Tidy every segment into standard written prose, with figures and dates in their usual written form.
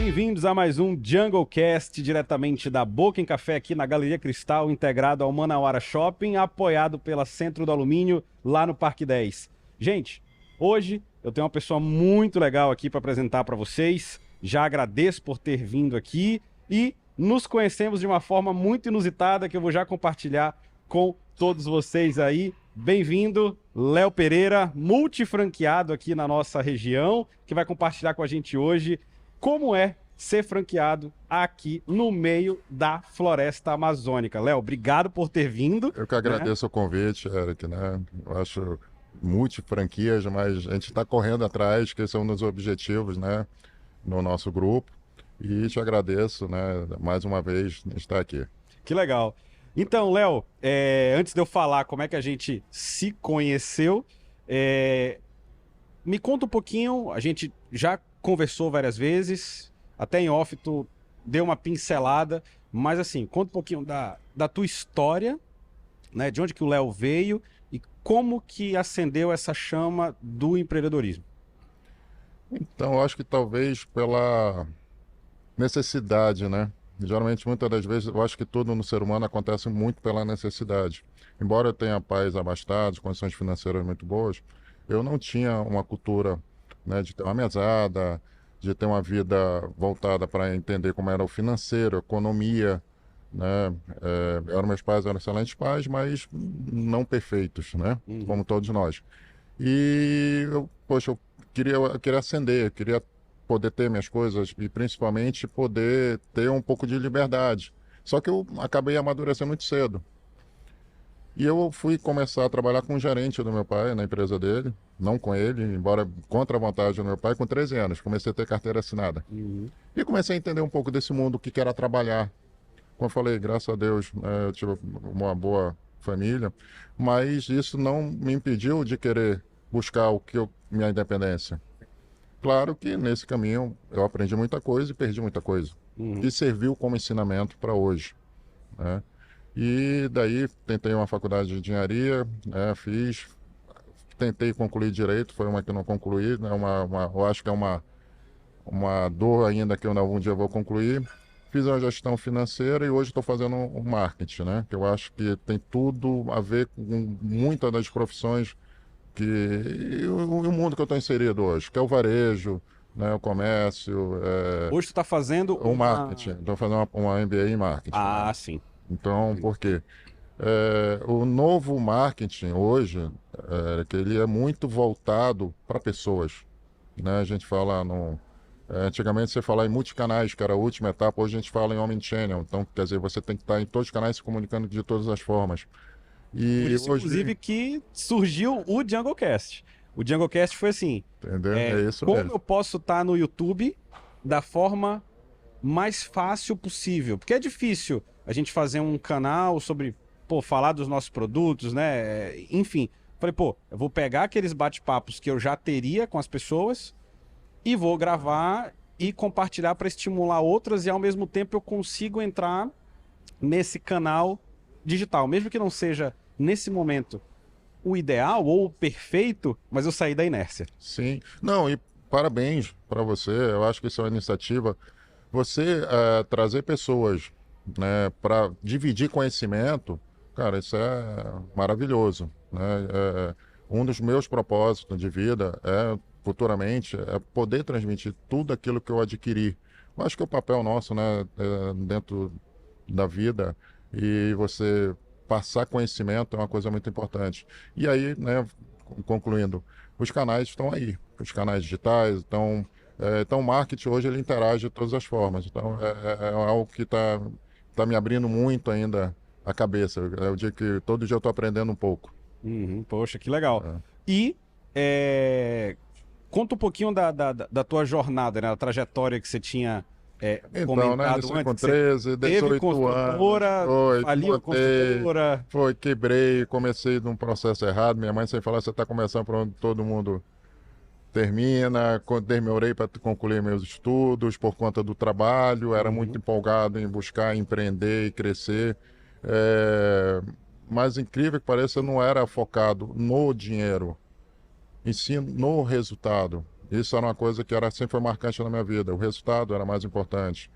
Bem-vindos a mais um JungleCast, diretamente da Boca em Café, aqui na Galeria Cristal, integrado ao Manauara Shopping, apoiado pela Centro do Alumínio, lá no Parque 10. Gente, hoje eu tenho uma pessoa muito legal aqui para apresentar para vocês. Já agradeço por ter vindo aqui e nos conhecemos de uma forma muito inusitada que eu vou já compartilhar com todos vocês aí. Bem-vindo, Léo Pereira, multifranqueado aqui na nossa região, que vai compartilhar com a gente hoje como é ser franqueado aqui no meio da floresta amazônica. Léo, obrigado por ter vindo. Eu que agradeço o convite, Eric, né? Eu acho multifranquias, mas a gente está correndo atrás, que esse é um dos objetivos, né, no nosso grupo. E te agradeço, né, mais uma vez, estar aqui. Que legal. Então, Léo, antes de eu falar como é que a gente se conheceu, me conta um pouquinho, a gente já conversou várias vezes, até em off tu deu uma pincelada, mas assim, conta um pouquinho da tua história, né, de onde que o Léo veio e como que acendeu essa chama do empreendedorismo. Então, eu acho que talvez pela necessidade, né? Geralmente, muitas das vezes, eu acho que tudo no ser humano acontece muito pela necessidade. Embora eu tenha pais abastados, condições financeiras muito boas, eu não tinha uma cultura, né, de ter uma mesada, de ter uma vida voltada para entender como era o financeiro, a economia, né? Meus pais eram excelentes pais, mas não perfeitos, né? Uhum. Como todos nós. E eu queria ascender, eu queria poder ter minhas coisas e principalmente poder ter um pouco de liberdade. Só que eu acabei amadurecendo muito cedo. E eu fui começar a trabalhar com o gerente do meu pai, na empresa dele, não com ele, embora contra a vontade do meu pai, com 13 anos. Comecei a ter carteira assinada. Uhum. E comecei a entender um pouco desse mundo, o que era trabalhar. Como eu falei, graças a Deus, né, eu tive uma boa família, mas isso não me impediu de querer buscar minha independência. Claro que nesse caminho eu aprendi muita coisa e perdi muita coisa. Uhum. E serviu como ensinamento para hoje, né? E daí tentei uma faculdade de engenharia, né, tentei concluir direito, foi uma que eu não concluí, né, eu acho que é uma dor ainda que eu algum dia vou concluir. Fiz uma gestão financeira e hoje estou fazendo um marketing, né? Que eu acho que tem tudo a ver com muitas das profissões e o mundo que eu estou inserido hoje, que é o varejo, né? O comércio, Hoje tu tá fazendo o marketing. Estou fazendo uma MBA em marketing, né? Ah, sim. Então, por quê? O novo marketing hoje, que ele é muito voltado para pessoas, né? A gente fala antigamente você falava em multicanais, que era a última etapa, hoje a gente fala em omnichannel. Então, quer dizer, você tem que estar em todos os canais se comunicando de todas as formas. Por E isso, hoje, inclusive, que surgiu o JungleCast. O JungleCast foi assim, entendeu? É isso como mesmo. eu posso estar no YouTube da forma mais fácil possível? Porque é difícil a gente fazer um canal sobre, pô, falar dos nossos produtos, né? Enfim, falei, pô, eu vou pegar aqueles bate-papos que eu já teria com as pessoas e vou gravar e compartilhar para estimular outras e ao mesmo tempo eu consigo entrar nesse canal digital, mesmo que não seja nesse momento o ideal ou o perfeito, mas eu saí da inércia. Sim. Não, e parabéns para você. Eu acho que isso é uma iniciativa. Você trazer pessoas, né, para dividir conhecimento, cara, isso é maravilhoso, né? Um dos meus propósitos de vida futuramente, poder transmitir tudo aquilo que eu adquiri. Eu acho que o papel nosso, né, dentro da vida e você passar conhecimento é uma coisa muito importante. E aí, né, concluindo, os canais estão aí, os canais digitais, então o marketing hoje ele interage de todas as formas. Então é algo que tá me abrindo muito ainda a cabeça. É o dia que todo dia eu estou aprendendo um pouco. Uhum, poxa, que legal. É. E conta um pouquinho da tua jornada, né? A trajetória que você tinha Então, né, comentado iniciei com antes, que você 13, teve 18 anos, construtora, faliu a montei, construtora. quebrei, comecei num processo errado. Minha mãe sempre falava, você está começando por onde todo mundo termina. Quando demorei para concluir meus estudos por conta do trabalho, era muito Uhum. empolgado em buscar empreender e crescer. É, Mas incrível que pareça, eu não era focado no dinheiro, em si no resultado. Isso era uma coisa que sempre foi marcante na minha vida. O resultado era mais importante.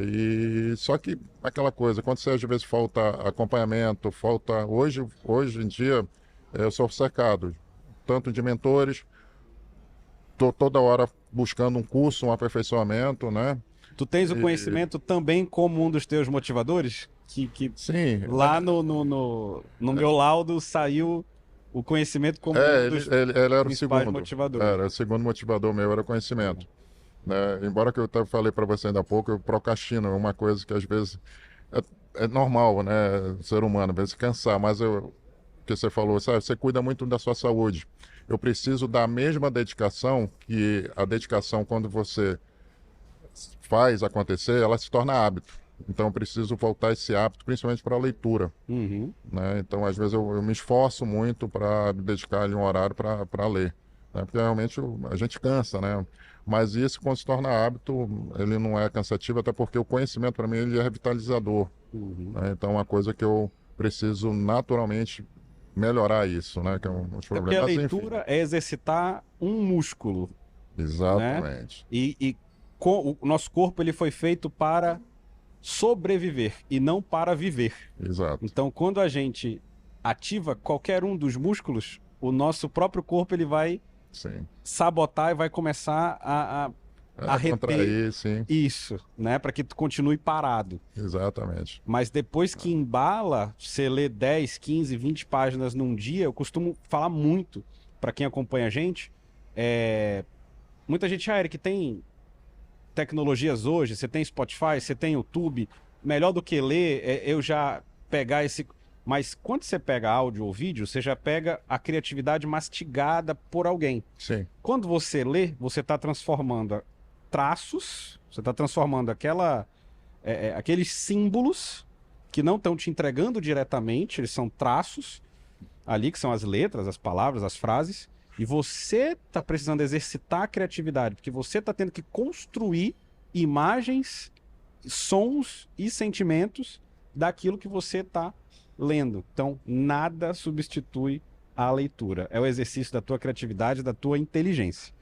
E só que aquela coisa, quando você às vezes falta acompanhamento, falta hoje em dia eu sou cercado tanto de mentores, tô toda hora buscando um curso, um aperfeiçoamento, né? Tu tens o E, conhecimento também como um dos teus motivadores? Que sim, lá no meu laudo saiu o conhecimento como um dos ele era o principais segundo. motivadores. Era o segundo motivador meu, era o conhecimento. Né? Embora que eu até falei para você ainda há pouco, eu procrastino, é uma coisa que às vezes é normal, né? Ser humano, às vezes cansar, mas que você falou, sabe, você cuida muito da sua saúde. Eu preciso da mesma dedicação que a dedicação quando você faz acontecer, ela se torna hábito. Então eu preciso voltar esse hábito, principalmente para a leitura. Uhum. Né? Então, às vezes, eu me esforço muito para me dedicar ali um horário para ler. Né? Porque realmente a gente cansa, né? Mas isso, quando se torna hábito, ele não é cansativo, até porque o conhecimento, para mim, ele é revitalizador. Uhum. Né? Então, é uma coisa que eu preciso naturalmente melhorar isso, né? Que é um dos É porque a problemas. Mas, enfim. leitura é exercitar um músculo, né? Exatamente. O nosso corpo ele foi feito para sobreviver e não para viver. Exato. Então, quando a gente ativa qualquer um dos músculos, o nosso próprio corpo ele vai Sim. sabotar e vai começar a reter Contrair, sim. isso, né? Para que tu continue parado. Exatamente. Mas depois que embala, você lê 10, 15, 20 páginas num dia, eu costumo falar muito para quem acompanha a gente. Muita gente, Eric, tem tecnologias hoje, você tem Spotify, você tem YouTube, melhor do que ler eu já pegar esse... Mas quando você pega áudio ou vídeo, você já pega a criatividade mastigada por alguém. Sim. Quando você lê, você está transformando traços, você está transformando aqueles símbolos que não estão te entregando diretamente, eles são traços ali, que são as letras, as palavras, as frases, e você está precisando exercitar a criatividade, porque você está tendo que construir imagens, sons e sentimentos daquilo que você está lendo. Então, nada substitui a leitura. É o exercício da tua criatividade, da tua inteligência.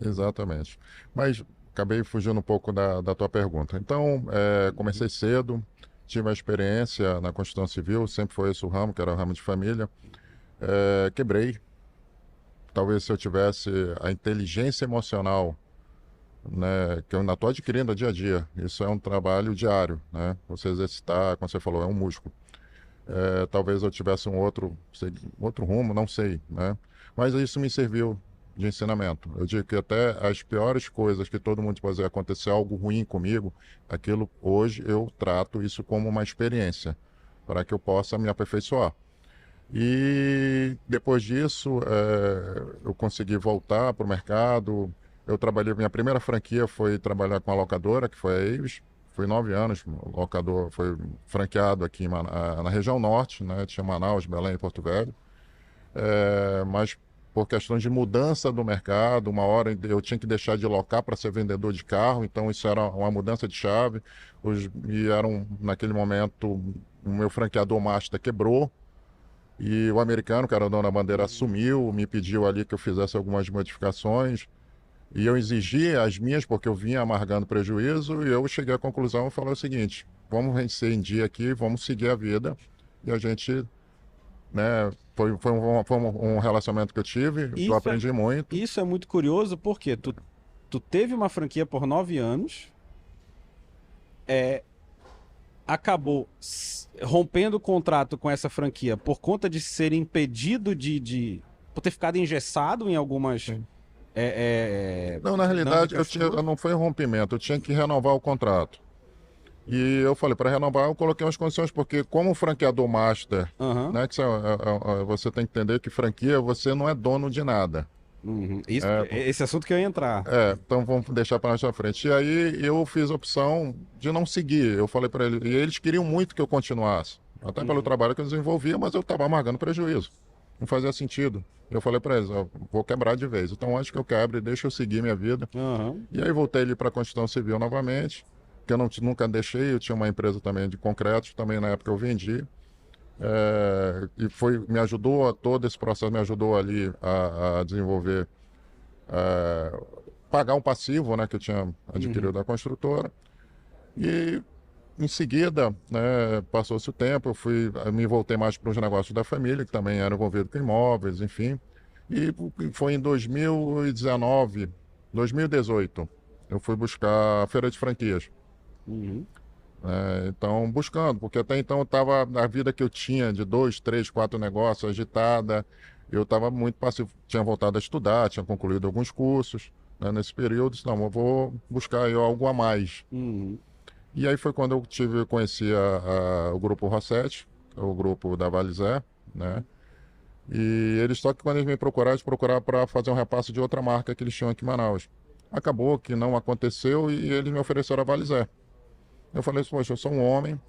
Exatamente. Mas acabei fugindo um pouco da tua pergunta. Então, comecei cedo, tive a experiência na Construção Civil, sempre foi esse o ramo, que era o ramo de família. Quebrei. Talvez se eu tivesse a inteligência emocional, né, que eu ainda estou adquirindo dia a dia. Isso é um trabalho diário, né? Você exercitar, como você falou, é um músculo. Talvez eu tivesse um outro rumo, não sei, né? Mas isso me serviu de ensinamento. Eu digo que até as piores coisas que todo mundo pode fazer acontecer algo ruim comigo, aquilo hoje eu trato isso como uma experiência para que eu possa me aperfeiçoar. E depois disso, eu consegui voltar para o mercado. Eu trabalhei, minha primeira franquia foi trabalhar com a locadora, que foi a Avis. Fui 9 anos, o locador foi franqueado aqui na região norte, né? Tinha Manaus, Belém e Porto Velho. Mas por questões de mudança do mercado, uma hora eu tinha que deixar de locar para ser vendedor de carro, então isso era uma mudança de chave. Naquele momento, o meu franqueador master quebrou. E o americano, que era o dono da bandeira, assumiu, me pediu ali que eu fizesse algumas modificações. E eu exigi as minhas, porque eu vinha amargando prejuízo, e eu cheguei à conclusão e falei o seguinte: vamos vencer em dia aqui, vamos seguir a vida. E a gente, né, foi um relacionamento que eu tive, que eu aprendi muito. Isso é muito curioso, porque tu teve uma franquia por 9 anos, acabou rompendo o contrato com essa franquia por conta de ser impedido por ter ficado engessado em algumas... Não, na realidade, dinâmicas tuas. não foi um rompimento, eu tinha que renovar o contrato. E eu falei, para renovar, eu coloquei umas condições, porque como franqueador master, Aham. né, que você tem que entender que franquia, você não é dono de nada. Uhum. Esse assunto que eu ia entrar. Então vamos deixar para mais pra frente. E aí eu fiz a opção de não seguir. Eu falei para eles, e eles queriam muito que eu continuasse, até pelo trabalho que eu desenvolvia, mas eu estava amargando prejuízo. Não fazia sentido. Eu falei para eles, ó, vou quebrar de vez. Então antes que eu quebre, deixa eu seguir minha vida. Aham. E aí voltei ali para a Construção Civil novamente, que eu nunca deixei. Eu tinha uma empresa também de concretos, também na época eu vendi. Me ajudou, todo esse processo me ajudou ali a desenvolver pagar um passivo, né, que eu tinha adquirido da construtora. E em seguida, né, passou-se o tempo, eu me voltei mais para os negócios da família, que também eram envolvidos com imóveis, enfim. E foi em 2019, 2018, eu fui buscar a feira de franquias. Uhum. Então, buscando, porque até então estava na vida que eu tinha de 2, 3, 4 negócios agitada, eu estava muito passivo, tinha voltado a estudar, tinha concluído alguns cursos, né, nesse período, disse, não, eu vou buscar aí algo a mais. Uhum. E aí foi quando conheci o grupo Rossetti, o grupo da Valizé, né? E eles só que quando eles procuraram para fazer um repasse de outra marca que eles tinham aqui em Manaus. Acabou que não aconteceu e eles me ofereceram a Valizé. Eu falei assim, poxa, eu sou um homem,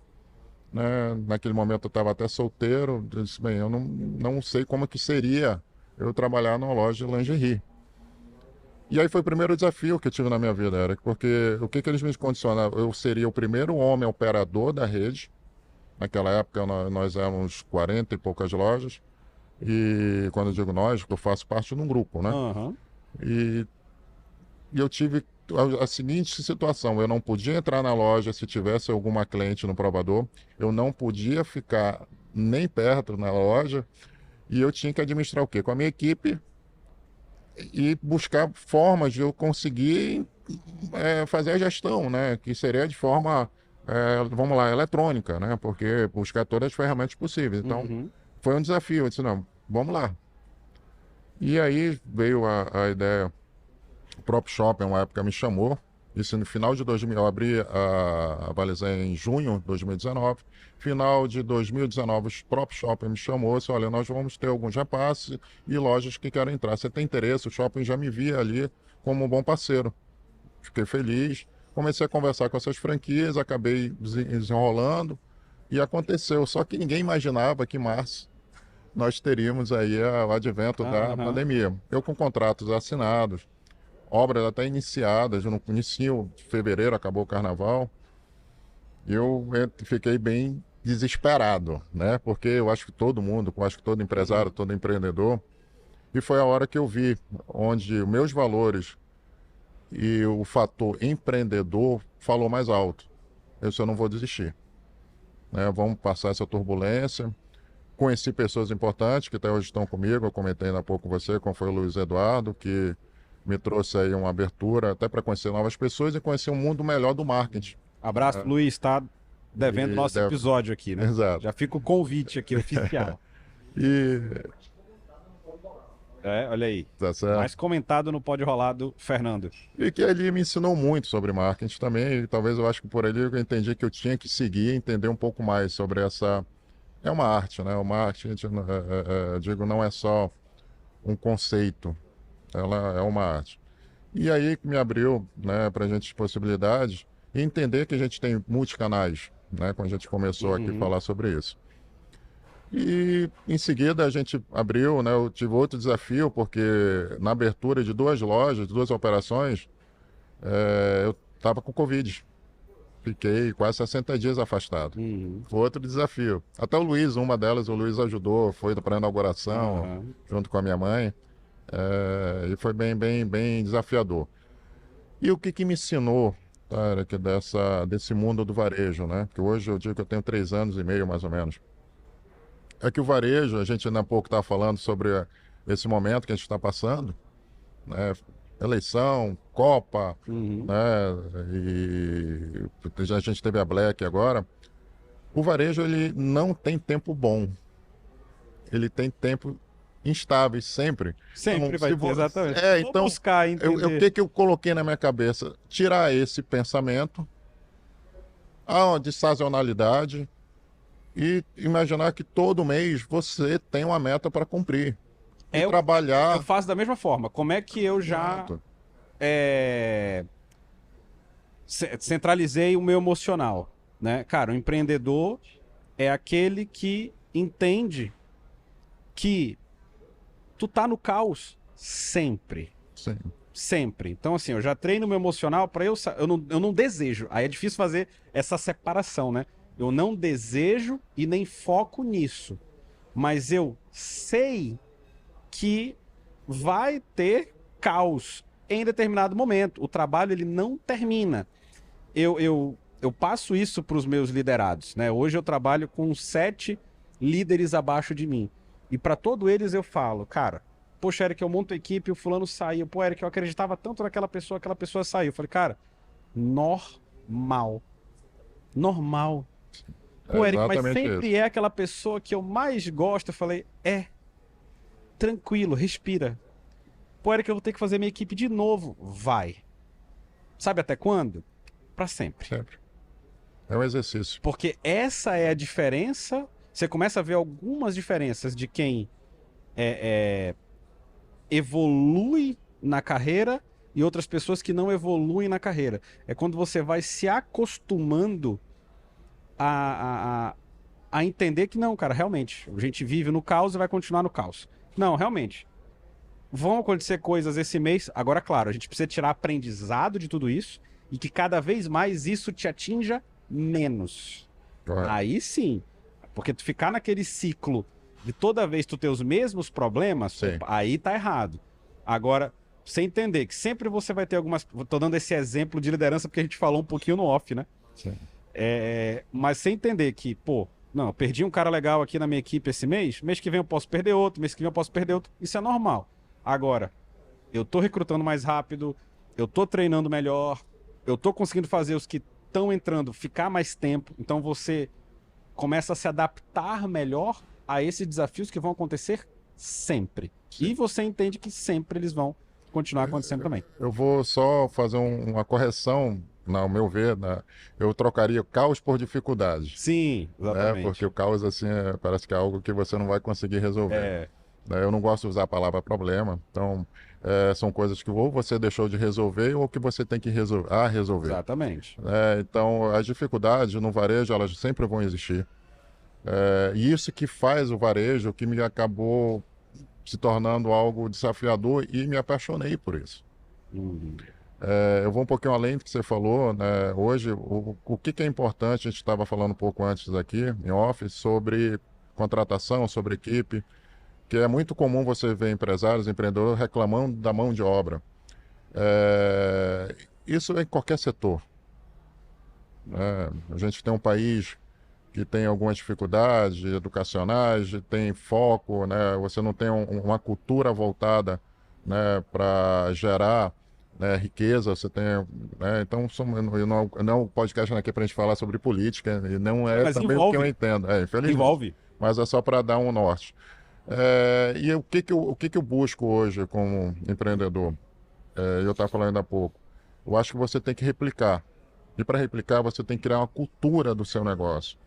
né? Naquele momento eu estava até solteiro. Eu disse, bem, eu não sei como que seria eu trabalhar numa loja de lingerie. E aí foi o primeiro desafio que eu tive na minha vida, Eric, porque o que eles me condicionaram? Eu seria o primeiro homem operador da rede. Naquela época nós éramos 40 e poucas lojas. E quando eu digo nós, eu faço parte de um grupo, né? Uhum. E, e eu tive a seguinte situação: eu não podia entrar na loja se tivesse alguma cliente no provador, eu não podia ficar nem perto na loja, e eu tinha que administrar o quê? Com a minha equipe e buscar formas de eu conseguir fazer a gestão, né? Que seria de forma, vamos lá, eletrônica, né? Porque buscar todas as ferramentas possíveis. Então, Uhum. foi um desafio. Eu disse, não, vamos lá. E aí veio a ideia, o próprio shopping, uma época me chamou, isso no final de 2000, eu abri a Valizé em junho de 2019, final de 2019 o próprio shopping me chamou, disse, olha, nós vamos ter alguns repasses e lojas que querem entrar, você tem interesse? O shopping já me via ali como um bom parceiro, fiquei feliz, comecei a conversar com essas franquias, acabei desenrolando e aconteceu, só que ninguém imaginava que em março nós teríamos aí o advento da Aham. pandemia. Eu com contratos assinados, obras até iniciadas, no início de fevereiro acabou o carnaval, eu fiquei bem desesperado, né? Porque eu acho que todo mundo, eu acho que todo empresário, todo empreendedor, e foi a hora que eu vi onde os meus valores e o fator empreendedor falou mais alto. Eu disse, eu não vou desistir, né? Vamos passar essa turbulência. Conheci pessoas importantes que até hoje estão comigo, eu comentei há pouco com você, como foi o Luiz Eduardo, que me trouxe aí uma abertura até para conhecer novas pessoas e conhecer um mundo melhor do marketing. Abraço, Luiz, tá devendo E nosso episódio aqui, né? Exato. Já fica o convite aqui oficial. E Olha aí. tá certo. Mais comentado no Pode Rolar do Fernando. E que ele me ensinou muito sobre marketing também, e talvez eu acho que por ali eu entendi que eu tinha que seguir, entender um pouco mais sobre essa. É uma arte, né? O marketing, digo, não é só um conceito, ela é uma arte. E aí me abriu, né, para a gente possibilidades e entender que a gente tem multicanais, né? Quando a gente começou aqui a falar sobre isso. E em seguida a gente abriu, né? Eu tive outro desafio, porque na abertura de 2 lojas, de 2 operações, eu estava com Covid. Fiquei quase 60 dias afastado. Uhum. Foi outro desafio. Até o Luiz, uma delas, o Luiz ajudou, foi para a inauguração, Aham. junto com a minha mãe. E foi bem desafiador. E o que me ensinou, cara, que desse mundo do varejo, né? Que hoje eu digo que eu tenho 3 anos e meio, mais ou menos. É que o varejo, a gente ainda há pouco estava falando sobre esse momento que a gente está passando, né? Eleição, Copa, Uhum. né? E a gente teve a Black agora. O varejo, ele não tem tempo bom. Ele tem tempo instável sempre. Sempre Então, vai ter, exatamente. Vou então, buscar o entender. que eu coloquei na minha cabeça? Tirar esse pensamento de sazonalidade e imaginar que todo mês você tem uma meta para cumprir. E Eu trabalhar. faço da mesma forma. Como é que eu já Exato. centralizei o meu emocional, né? Cara, o empreendedor é aquele que entende que tu tá no caos sempre. Sim. Sempre. Então, assim, eu já treino meu emocional para eu não desejo. Aí é difícil fazer essa separação, né? Eu não desejo e nem foco nisso. Mas eu sei que vai ter caos em determinado momento. O trabalho ele não termina. Eu passo isso para os meus liderados, né? Hoje eu trabalho com 7 líderes abaixo de mim. E para todos eles eu falo, cara, poxa, Eric, eu monto a equipe, o fulano saiu. Pô, Eric, eu acreditava tanto naquela pessoa, aquela pessoa saiu. Eu falei, cara, normal. Normal. Pô, Eric, mas sempre isso. é aquela pessoa que eu mais gosto. Eu falei, tranquilo, respira. Pô, Eric, eu vou ter que fazer minha equipe de novo. Vai. Sabe até quando? Pra sempre. Sempre. É um exercício. Porque essa é a diferença. Você começa a ver algumas diferenças de quem evolui na carreira e outras pessoas que não evoluem na carreira. É quando você vai se acostumando a entender que não, cara, realmente, a gente vive no caos e vai continuar no caos. Não, realmente. Vão acontecer coisas esse mês. Agora, claro, a gente precisa tirar aprendizado de tudo isso e que cada vez mais isso te atinja menos. Correto. Aí sim. Porque tu ficar naquele ciclo de toda vez tu ter os mesmos problemas, aí tá errado. Agora, você entender que sempre você vai ter algumas... Tô dando esse exemplo de liderança porque a gente falou um pouquinho no off, né? Sim. Mas você entender que, pô, não, eu perdi um cara legal aqui na minha equipe esse mês que vem eu posso perder outro, mês que vem eu posso perder outro. Isso é normal. Agora, eu tô recrutando mais rápido, eu tô treinando melhor, eu tô conseguindo fazer os que estão entrando ficar mais tempo, então você começa a se adaptar melhor a esses desafios que vão acontecer sempre. Sim. E você entende que sempre eles vão continuar acontecendo também. Eu vou só fazer uma correção, ao meu ver, né? Eu trocaria caos por dificuldade. Sim, exatamente. Porque o caos, assim, parece que é algo que você não vai conseguir resolver. Eu não gosto de usar a palavra problema, então são coisas que ou você deixou de resolver ou que você tem que resolver. Exatamente. Então, as dificuldades no varejo, elas sempre vão existir. E isso que faz o varejo, que me acabou se tornando algo desafiador e me apaixonei por isso. Eu vou um pouquinho além do que você falou, né? Hoje, o que é importante, a gente estava falando um pouco antes aqui, em off, sobre contratação, sobre equipe, que é muito comum você ver empresários, empreendedores reclamando da mão de obra. Isso é em qualquer setor. A gente tem um país que tem algumas dificuldades educacionais, tem foco, né? Você não tem uma cultura voltada, né, para gerar, né, riqueza, você tem, né? Então não o podcast aqui para a gente falar sobre política, e não é mas também envolve. o que eu entendo, infelizmente. Envolve. Mas é só para dar um norte. E o que eu busco hoje como empreendedor? Eu estava falando há pouco. Eu acho que você tem que replicar. E para replicar, você tem que criar uma cultura do seu negócio.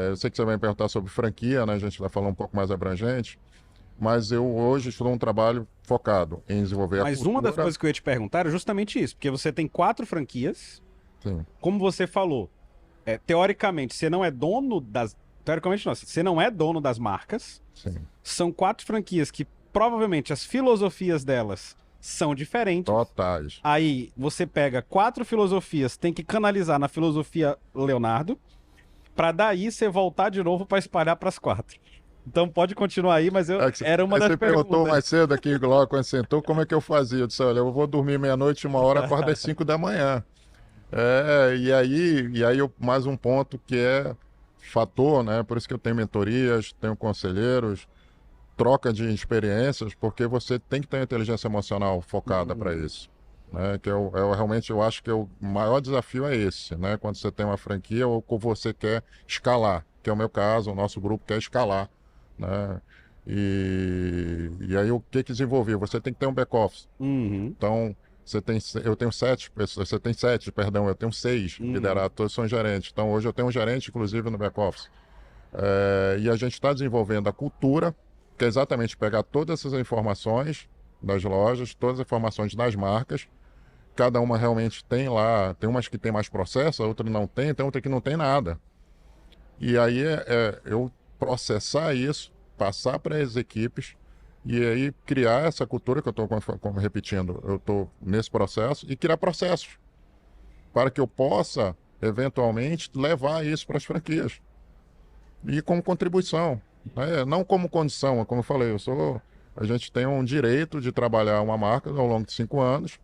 Eu sei que você vai me perguntar sobre franquia, né? A gente vai falar um pouco mais abrangente. Mas eu hoje estou num trabalho focado em desenvolver a cultura. Mas uma das coisas que eu ia te perguntar era justamente isso. Porque você tem 4 franquias. Sim. Como você falou, teoricamente, você não é dono das... Teoricamente não, você não é dono das marcas. Sim. São 4 franquias que provavelmente as filosofias delas são diferentes. Totais. Aí você pega 4 filosofias, tem que canalizar na filosofia Leonardo, para daí você voltar de novo para espalhar para as 4. Então pode continuar aí, mas era uma das perguntas. Você perguntou mais cedo aqui, logo quando sentou, como é que eu fazia? Eu disse, olha, eu vou dormir meia-noite, 1h, acordo às 5 da manhã. E aí mais um ponto que é fator, né? Por isso que eu tenho mentorias, tenho conselheiros, troca de experiências, porque você tem que ter uma inteligência emocional focada para isso. Né? Que realmente eu acho que o maior desafio é esse, né? Quando você tem uma franquia ou você quer escalar, que é o meu caso, o nosso grupo quer escalar, né? E aí o que desenvolver? Você tem que ter um back-office. Então, eu tenho 7 pessoas, você tem 7, perdão, eu tenho 6 liderados, todos são gerentes. Então hoje eu tenho um gerente, inclusive, no back-office. E a gente está desenvolvendo a cultura, que é exatamente pegar todas essas informações das lojas, todas as informações das marcas. Cada uma realmente tem lá, tem umas que tem mais processo, a outra não tem outra que não tem nada. E aí eu processar isso, passar para as equipes e aí criar essa cultura que eu estou repetindo, eu estou nesse processo e criar processos para que eu possa, eventualmente, levar isso para as franquias. E como contribuição, né? Não como condição, como eu falei, eu sou a gente tem um direito de trabalhar uma marca ao longo de 5 anos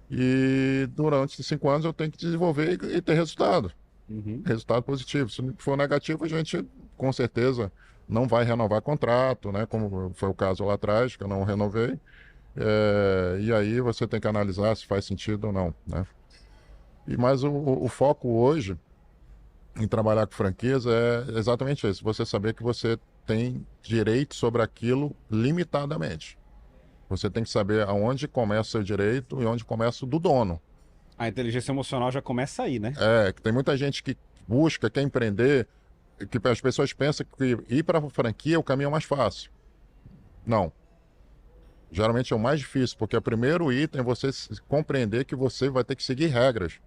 e durante esses 5 anos eu tenho que desenvolver e ter resultado. Uhum. Resultado positivo. Se for negativo, a gente com certeza não vai renovar contrato, né? Como foi o caso lá atrás, que eu não renovei. E aí você tem que analisar se faz sentido ou não, né? Mas o foco hoje em trabalhar com franquias é exatamente isso. Você saber que você tem direito sobre aquilo limitadamente. Você tem que saber aonde começa o seu direito e onde começa o do dono. A inteligência emocional já começa aí, né? Que tem muita gente que busca, quer empreender, que as pessoas pensam que ir para a franquia é o caminho mais fácil. Não. Geralmente é o mais difícil, porque o primeiro item é você compreender que você vai ter que seguir regras.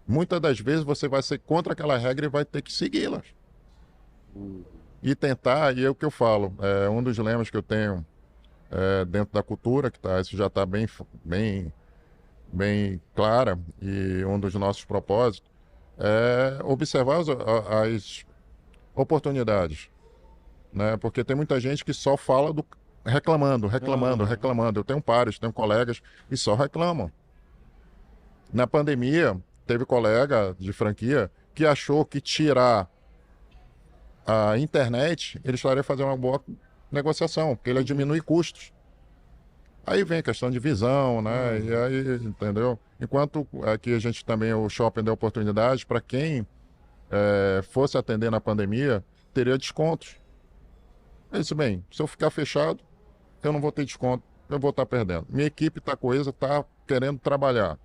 Muitas das vezes você vai ser contra aquela regra e vai ter que segui-las. E tentar, e é o que eu falo, um dos lemas que eu tenho dentro da cultura, isso já está bem clara, e um dos nossos propósitos é observar as oportunidades, né? Porque tem muita gente que só fala reclamando. Eu tenho pares, tenho colegas que só reclamam. Na pandemia, teve colega de franquia que achou que tirar a internet, ele estaria fazendo uma boa negociação, porque ele diminui custos. Aí vem a questão de visão, né? E aí, entendeu? Enquanto aqui a gente também, o shopping deu oportunidade para quem fosse atender na pandemia, teria descontos. Eu disse, bem, se eu ficar fechado, eu não vou ter desconto, eu vou estar perdendo. Minha equipe está coesa, está querendo trabalhar.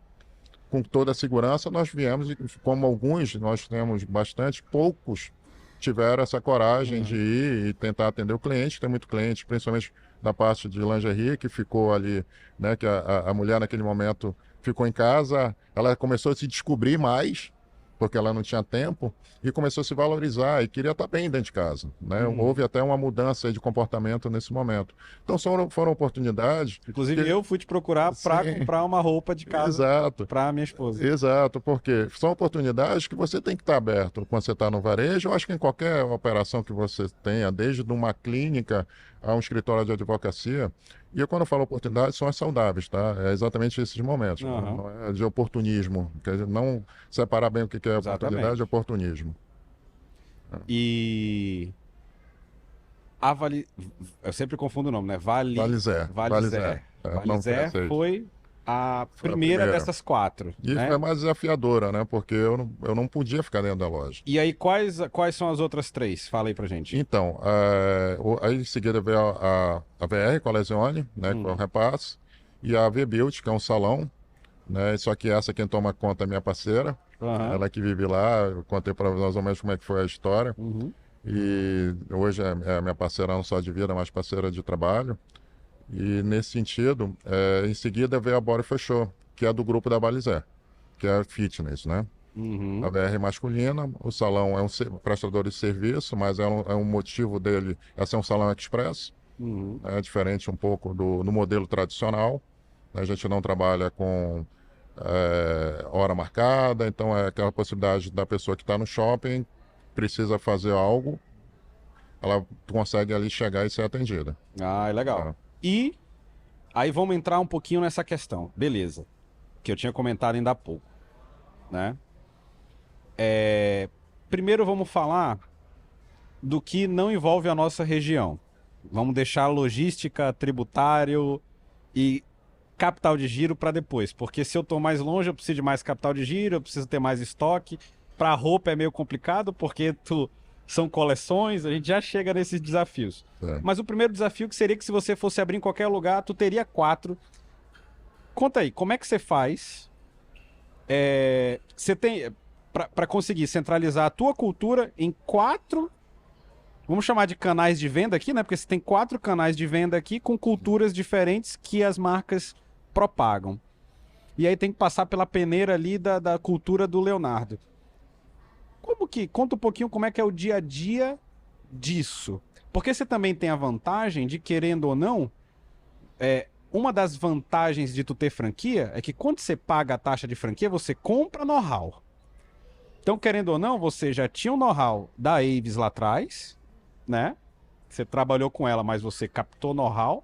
Com toda a segurança, nós viemos, e como alguns, nós temos bastante, poucos tiveram essa coragem de ir e tentar atender o cliente. Tem muito cliente, principalmente da parte de lingerie, que ficou ali, né, que a mulher naquele momento ficou em casa, ela começou a se descobrir mais, porque ela não tinha tempo, e começou a se valorizar e queria estar bem dentro de casa, né? Houve até uma mudança de comportamento nesse momento. Então foram oportunidades. Inclusive eu fui te procurar para comprar uma roupa de casa para minha esposa. Exato, porque são oportunidades que você tem que estar aberto quando você está no varejo. Eu acho que em qualquer operação que você tenha, desde uma clínica a um escritório de advocacia, e eu, quando eu falo oportunidades, são as saudáveis, tá? É exatamente esses momentos, não é de oportunismo. Quer dizer, não separar bem o que é oportunidade e oportunismo. E eu sempre confundo o nome, né? Valizé. Valizé foi a primeira dessas 4. E né? foi mais desafiadora, né? Porque eu não podia ficar dentro da loja. E aí, quais são as outras 3? Fala aí pra gente. Então, aí em seguida veio a VR Colezione, né? Que foi um repasse. E a V-Build, que é um salão, né? Só que essa quem toma conta é minha parceira. Ela que vive lá, eu contei para mais ou menos como é que foi a história. E hoje é minha parceira não só de vida, mas parceira de trabalho. E nesse sentido, em seguida veio a Body for Show, que é do grupo da Balizé, que é fitness, né? A VR masculina, o salão é um prestador de serviço, mas é um motivo dele é ser um salão express, é diferente um pouco do modelo tradicional. A gente não trabalha com hora marcada, então é aquela possibilidade da pessoa que está no shopping, precisa fazer algo, ela consegue ali chegar e ser atendida. Ah, legal. E aí vamos entrar um pouquinho nessa questão, beleza, que eu tinha comentado ainda há pouco, né? Primeiro vamos falar do que não envolve a nossa região. Vamos deixar logística, tributário e capital de giro para depois, porque se eu tô mais longe eu preciso de mais capital de giro, eu preciso ter mais estoque. Para roupa é meio complicado porque são coleções, a gente já chega nesses desafios. Mas o primeiro desafio que seria que se você fosse abrir em qualquer lugar, tu teria 4. Conta aí, como é que você faz? Você tem para conseguir centralizar a tua cultura em 4, vamos chamar de canais de venda aqui, né? Porque você tem 4 canais de venda aqui com culturas diferentes que as marcas propagam. E aí tem que passar pela peneira ali da cultura do Leonardo. Conta um pouquinho como é que é o dia a dia disso. Porque você também tem a vantagem de, querendo ou não, uma das vantagens de tu ter franquia é que quando você paga a taxa de franquia, você compra know-how. Então, querendo ou não, você já tinha um know-how da Avis lá atrás, né? você trabalhou com ela, mas você captou know-how.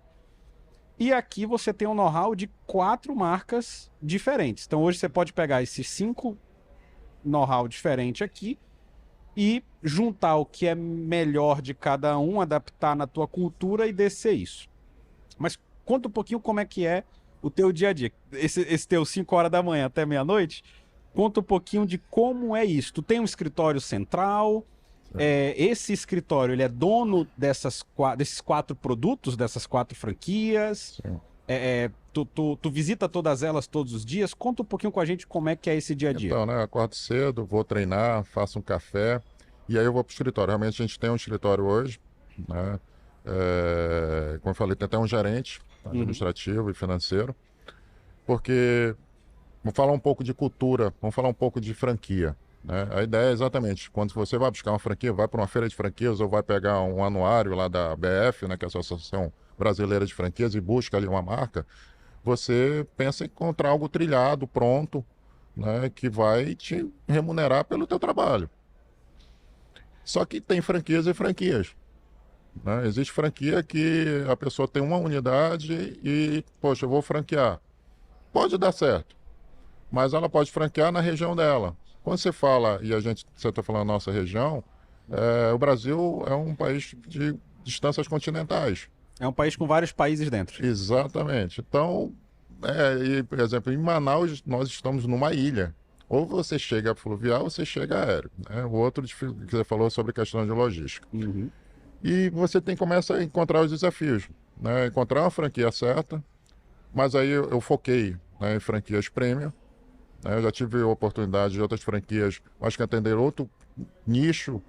E aqui você tem um know-how de 4 marcas diferentes. Então hoje você pode pegar esses 5 know-how diferentes aqui e juntar o que é melhor de cada um, adaptar na tua cultura e descer isso. Mas conta um pouquinho como é que é o teu dia a dia. Esse teu 5 horas da manhã até meia-noite, conta um pouquinho de como é isso. Tu tem um escritório central, esse escritório ele é dono desses 4 produtos, dessas 4 franquias. Sim. Tu visita todas elas todos os dias? Conta um pouquinho com a gente como é que é esse dia a dia. Então, né, acordo cedo, vou treinar, faço um café e aí eu vou para o escritório. Realmente a gente tem um escritório hoje, né? Como eu falei, tem até um gerente administrativo e financeiro, porque vamos falar um pouco de cultura, vamos falar um pouco de franquia. Né? A ideia é exatamente, quando você vai buscar uma franquia, vai para uma feira de franquias ou vai pegar um anuário lá da BF, né, que é a Associação Brasileira de Franquias, e busca ali uma marca, você pensa em encontrar algo trilhado, pronto, né, que vai te remunerar pelo teu trabalho. Só que tem franquias e franquias. Né? Existe franquia que a pessoa tem uma unidade e, poxa, eu vou franquear. Pode dar certo, mas ela pode franquear na região dela. Quando você fala, e você está falando nossa região, o Brasil é um país de distâncias continentais. É um país com vários países dentro. Exatamente. Então, por exemplo, em Manaus nós estamos numa ilha. Ou você chega fluvial ou você chega aéreo. Né? O outro que você falou sobre questão de logística. Uhum. E você começa a encontrar os desafios. Né? Encontrar uma franquia certa, mas aí eu foquei, né, em franquias premium. Né? Eu já tive a oportunidade de outras franquias, acho que atender outro nicho.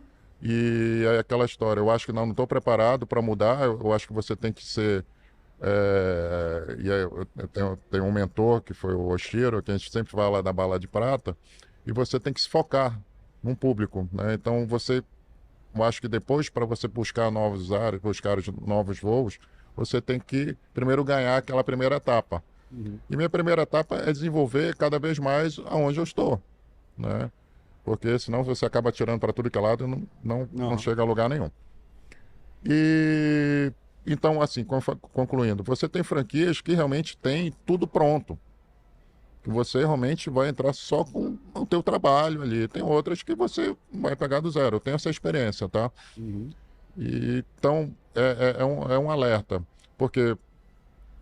E é aquela história, eu acho que não estou preparado para mudar, eu acho que você tem que ser... e aí eu tenho um mentor, que foi o Oshiro, que a gente sempre vai lá da Bala de Prata, e você tem que se focar num público. Né? Então eu acho que depois, para você buscar novos áreas, buscar os novos voos, você tem que primeiro ganhar aquela primeira etapa. Uhum. E minha primeira etapa é desenvolver cada vez mais aonde eu estou. Né? Porque senão você acaba tirando para tudo que é lado e não chega a lugar nenhum. E então, assim, concluindo, você tem franquias que realmente tem tudo pronto. Que você realmente vai entrar só com o teu trabalho ali. Tem outras que você vai pegar do zero. Eu tenho essa experiência, tá? Uhum. E, então, é um alerta. Porque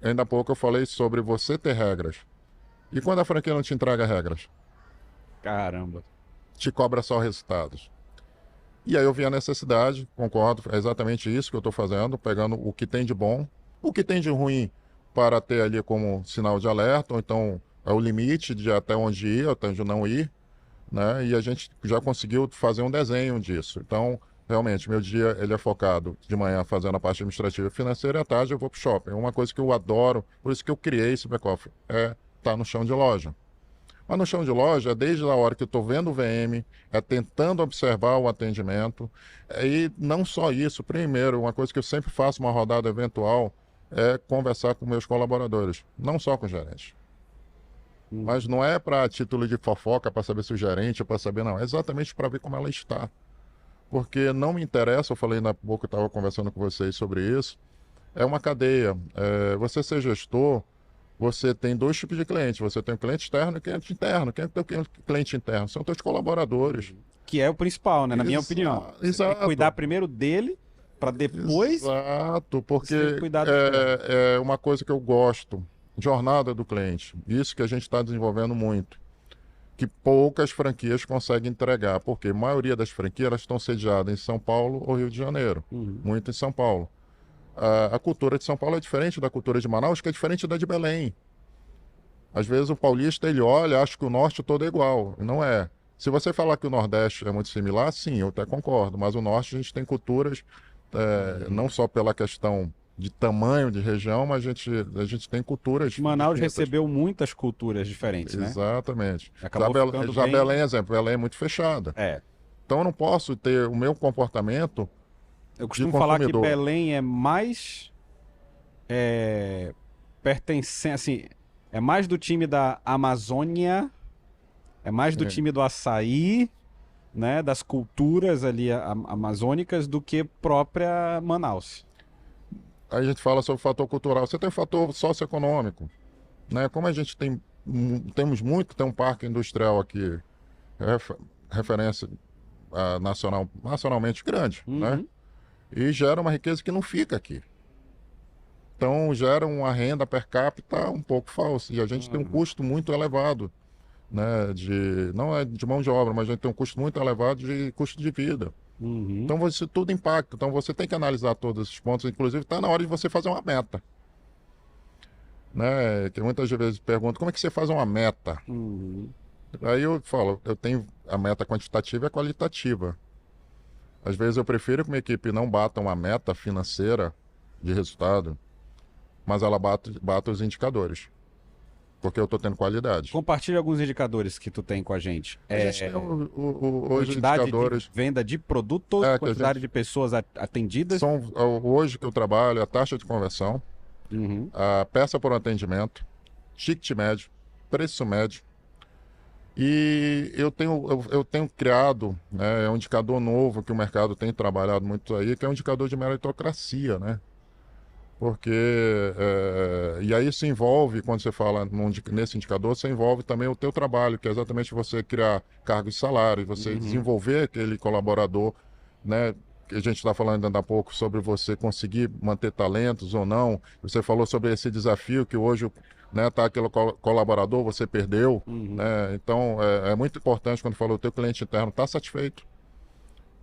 ainda há pouco eu falei sobre você ter regras. E quando a franquia não te entrega regras? Caramba. Te cobra só resultados. E aí eu vi a necessidade, concordo, é exatamente isso que eu estou fazendo, pegando o que tem de bom, o que tem de ruim para ter ali como sinal de alerta, ou então é o limite de até onde ir, até onde não ir, né? E a gente já conseguiu fazer um desenho disso. Então, realmente, meu dia ele é focado de manhã fazendo a parte administrativa e financeira e à tarde eu vou para o shopping. Uma coisa que eu adoro, por isso que eu criei esse back-office, é estar no chão de loja. Mas no chão de loja, desde a hora que eu estou vendo o VM, tentando observar o atendimento. E não só isso, primeiro, uma coisa que eu sempre faço, uma rodada eventual, é conversar com meus colaboradores, não só com o gerente. Mas não é para título de fofoca, para saber se o gerente, para saber, não. É exatamente para ver como ela está. Porque não me interessa, eu falei na pouco, eu estava conversando com vocês sobre isso, é uma cadeia. Você ser gestor, você tem 2 tipos de clientes. Você tem o cliente externo e o cliente interno. Quem é o teu cliente interno? São teus colaboradores. Que é o principal, né? Na minha opinião. Você tem que cuidar primeiro dele, para depois... Exato, porque cuidar do é uma coisa que eu gosto. Jornada do cliente. Isso que a gente está desenvolvendo muito. Que poucas franquias conseguem entregar. Porque a maioria das franquias elas estão sediadas em São Paulo ou Rio de Janeiro. Muito em São Paulo. A cultura de São Paulo é diferente da cultura de Manaus, que é diferente da de Belém. Às vezes o paulista ele olha, acha que o norte todo é igual. E não é. Se você falar que o Nordeste é muito similar, sim, eu até concordo. Mas o Norte a gente tem culturas, não só pela questão de tamanho de região, mas a gente tem culturas. Manaus distintas. recebeu muitas culturas diferentes, né? Exatamente. Acabou Já Belém, exemplo, Belém é muito fechada. Então eu não posso ter o meu comportamento. Eu costumo falar que Belém é mais pertencente, assim, é mais do time da Amazônia, é mais do time do açaí né, das culturas ali amazônicas do que própria Manaus. Aí a gente fala sobre o fator cultural. Você tem o fator socioeconômico, né? Como a gente temos muito, tem um parque industrial aqui, referência nacionalmente grande, né? E gera uma riqueza que não fica aqui. Então gera uma renda per capita um pouco falsa. E a gente tem um custo muito elevado, né? Não é de mão de obra, mas a gente tem um custo muito elevado de custo de vida. Então isso tudo impacta. Então você tem que analisar todos esses pontos. Inclusive está na hora de você fazer uma meta. Né? Que muitas vezes perguntam como é que você faz uma meta. Aí eu falo, eu tenho a meta quantitativa e a qualitativa. Às vezes eu prefiro que minha equipe não bata uma meta financeira de resultado, mas ela bata os indicadores. Porque eu estou tendo qualidade. Compartilha alguns indicadores que tu tem com a gente. A gente tem hoje Quantidade indicadores. de venda de produtos, quantidade de pessoas atendidas. Hoje que eu trabalho, a taxa de conversão, a peça por atendimento, ticket médio, preço médio. E eu tenho criado, né, é um indicador novo que o mercado tem trabalhado muito aí, que é um indicador de meritocracia, né? Porque, e aí isso envolve, quando você fala nesse indicador, você envolve também o teu trabalho, que é exatamente você criar cargos e salários, você desenvolver aquele colaborador, né? Que a gente está falando ainda há pouco sobre você conseguir manter talentos ou não. Você falou sobre esse desafio que hoje, né, tá aquele colaborador, você perdeu, né? Então, é muito importante quando falou o teu cliente interno está satisfeito.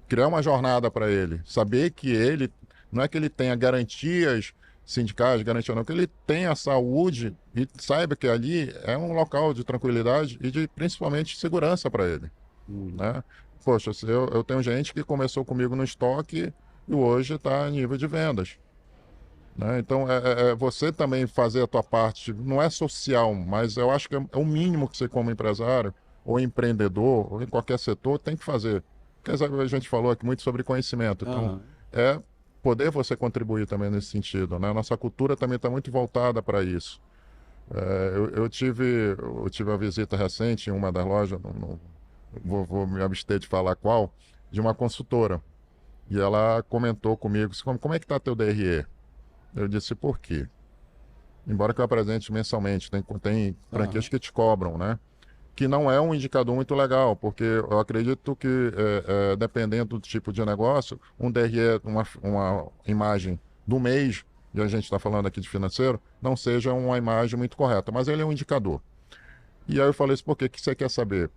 Criar uma jornada para ele, saber que ele, não é que ele tenha garantias sindicais, garantia não, que ele tenha saúde e saiba que ali é um local de tranquilidade e de principalmente segurança para ele, né? Poxa, eu tenho gente que começou comigo no estoque e hoje está em nível de vendas, né? Então você também fazer a tua parte, não é social, mas eu acho que é o mínimo que você como empresário ou empreendedor ou em qualquer setor tem que fazer. Porque a gente falou aqui muito sobre conhecimento, então poder você contribuir também nesse sentido, né? Nossa cultura também está muito voltada para isso. Eu tive uma visita recente em uma das lojas, vou me abster de falar qual, de uma consultora. E ela comentou comigo, como é que está teu DRE? Eu disse, por quê? Embora que eu apresente mensalmente, tem franquias que te cobram, né? Que não é um indicador muito legal, porque eu acredito que, dependendo do tipo de negócio, um DRE, uma imagem do mês, e a gente está falando aqui de financeiro, não seja uma imagem muito correta, mas ele é um indicador. E aí eu falei isso, por quê? O que você quer saber?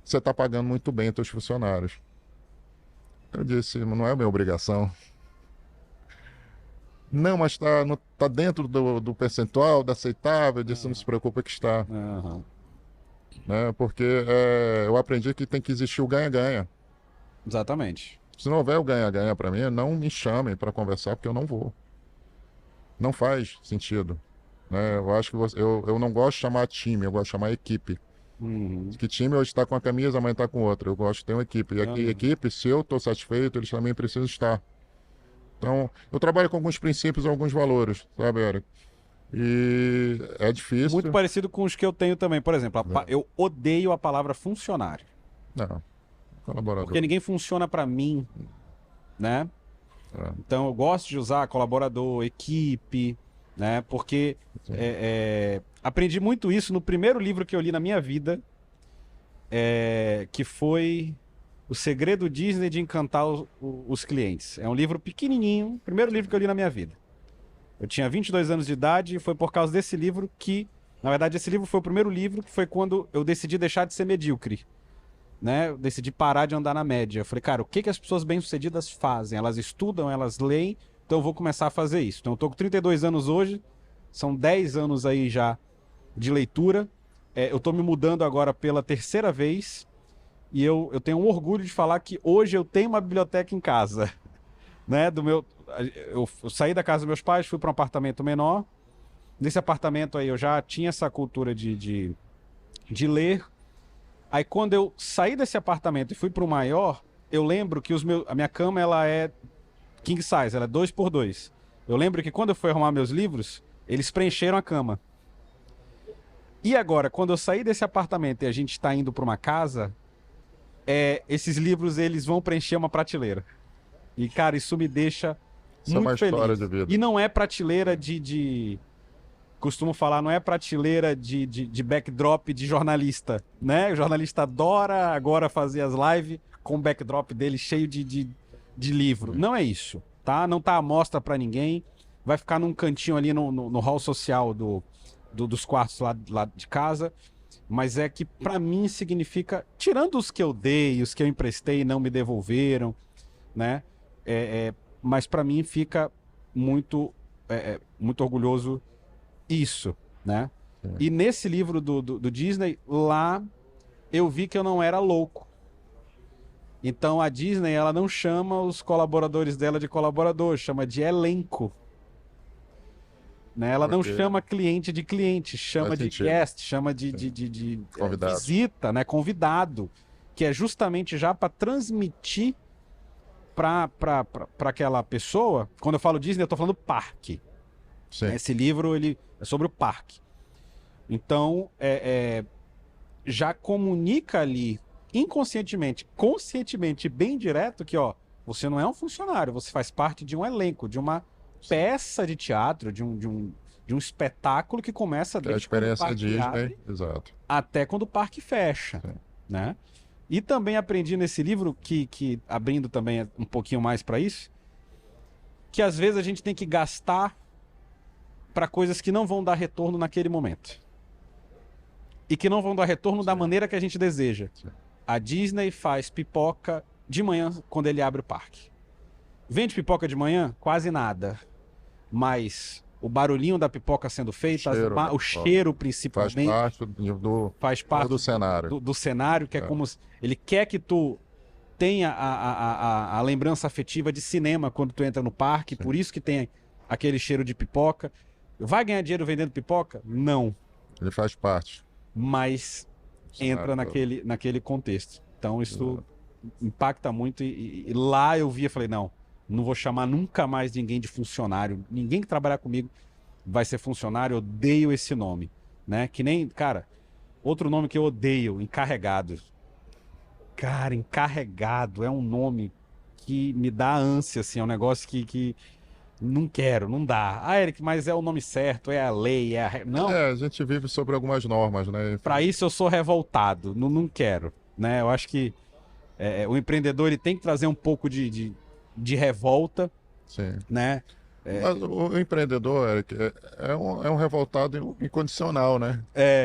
Você está pagando muito bem os seus funcionários. Eu disse, não é minha obrigação. Não, mas tá dentro do percentual, da aceitável. Eu disse, não se preocupa que está. Né? Porque eu aprendi que tem que existir o ganha-ganha. Exatamente. Se não houver o ganha-ganha para mim, não me chamem para conversar, porque eu não vou. Não faz sentido. Né? Eu acho que eu não gosto de chamar time, eu gosto de chamar equipe. Que time hoje está com a camisa, amanhã está com outra. Eu gosto de ter uma equipe. E aqui, equipe, se eu estou satisfeito, eles também precisam estar. Então, eu trabalho com alguns princípios e alguns valores, sabe, Eric? E é difícil. Muito parecido com os que eu tenho também. Por exemplo, eu odeio a palavra funcionário. Não, colaborador. Porque ninguém funciona para mim, né? Então, eu gosto de usar colaborador, equipe, né? Porque aprendi muito isso no primeiro livro que eu li na minha vida, que foi O Segredo Disney de Encantar os Clientes. É um livro pequenininho, primeiro livro que eu li na minha vida. Eu tinha 22 anos de idade e foi por causa desse livro que... Na verdade, esse livro foi o primeiro livro que foi quando eu decidi deixar de ser medíocre. Né? Eu decidi parar de andar na média. Eu falei, cara, o que as pessoas bem-sucedidas fazem? Elas estudam, elas leem, então eu vou começar a fazer isso. Então eu tô com 32 anos hoje, são 10 anos aí já de leitura. Eu tô me mudando agora pela terceira vez e eu tenho um orgulho de falar que hoje eu tenho uma biblioteca em casa. Né? Eu saí da casa dos meus pais, fui para um apartamento menor. Nesse apartamento aí eu já tinha essa cultura de ler. Aí quando eu saí desse apartamento e fui para o maior, eu lembro que a minha cama ela é king size, ela é 2x2. Eu lembro que quando eu fui arrumar meus livros, eles preencheram a cama. E agora, quando eu saí desse apartamento e a gente está indo para uma casa, esses livros eles vão preencher uma prateleira. E, cara, isso me deixa Isso é uma muito feliz. história de vida. E não é prateleira costumo falar, não é prateleira de backdrop de jornalista, né? O jornalista adora agora fazer as lives com o backdrop dele cheio de livro. Não é isso, tá? Não tá à mostra para ninguém. Vai ficar num cantinho ali no hall social dos quartos lá de casa. Mas é que para mim significa, tirando os que eu dei, os que eu emprestei e não me devolveram, né? Mas para mim fica muito orgulhoso isso, né? E nesse livro do Disney, lá eu vi que eu não era louco. Então a Disney, ela não chama os colaboradores dela de colaborador, chama de elenco. Né? Ela não Porque chama cliente de cliente, chama faz de sentido. guest, chama de Convidado. visita, né? Convidado, que é justamente já para transmitir para aquela pessoa. Quando eu falo Disney, eu tô falando parque. Sim. Esse livro ele é sobre o parque. Então, já comunica ali inconscientemente, conscientemente, bem direto que, ó, você não é um funcionário, você faz parte de um elenco, de uma peça de teatro, de um espetáculo que começa É a desde quando o experiência parque Disney, abre exato. até quando o parque fecha, Sim. né? E também aprendi nesse livro, que abrindo também um pouquinho mais para isso, que às vezes a gente tem que gastar para coisas que não vão dar retorno naquele momento. E que não vão dar retorno da maneira que a gente deseja. Sim. A Disney faz pipoca de manhã quando ele abre o parque. Vende pipoca de manhã? Quase nada. Mas o barulhinho da pipoca sendo feita, o cheiro Faz principalmente, parte faz parte do cenário. do cenário, que é como ele quer que tu tenha a lembrança afetiva de cinema quando tu entra no parque, por isso que tem aquele cheiro de pipoca. Vai ganhar dinheiro vendendo pipoca? Não. Ele faz parte. Mas entra Cenário naquele contexto. Então isso impacta muito e lá eu vi e falei, não vou chamar nunca mais ninguém de funcionário. Ninguém que trabalhar comigo vai ser funcionário, eu odeio esse nome, né? Que nem, cara, outro nome que eu odeio, encarregado. Cara, encarregado é um nome que me dá ânsia, assim, é um negócio que não quero, não dá. Ah, Eric, mas é o nome certo, é a lei, Não, a gente vive sobre algumas normas, né? para isso eu sou revoltado, não quero, né? Eu acho que o empreendedor ele tem que trazer um pouco de revolta, Sim. né? Mas o empreendedor, Eric, é um revoltado incondicional, né?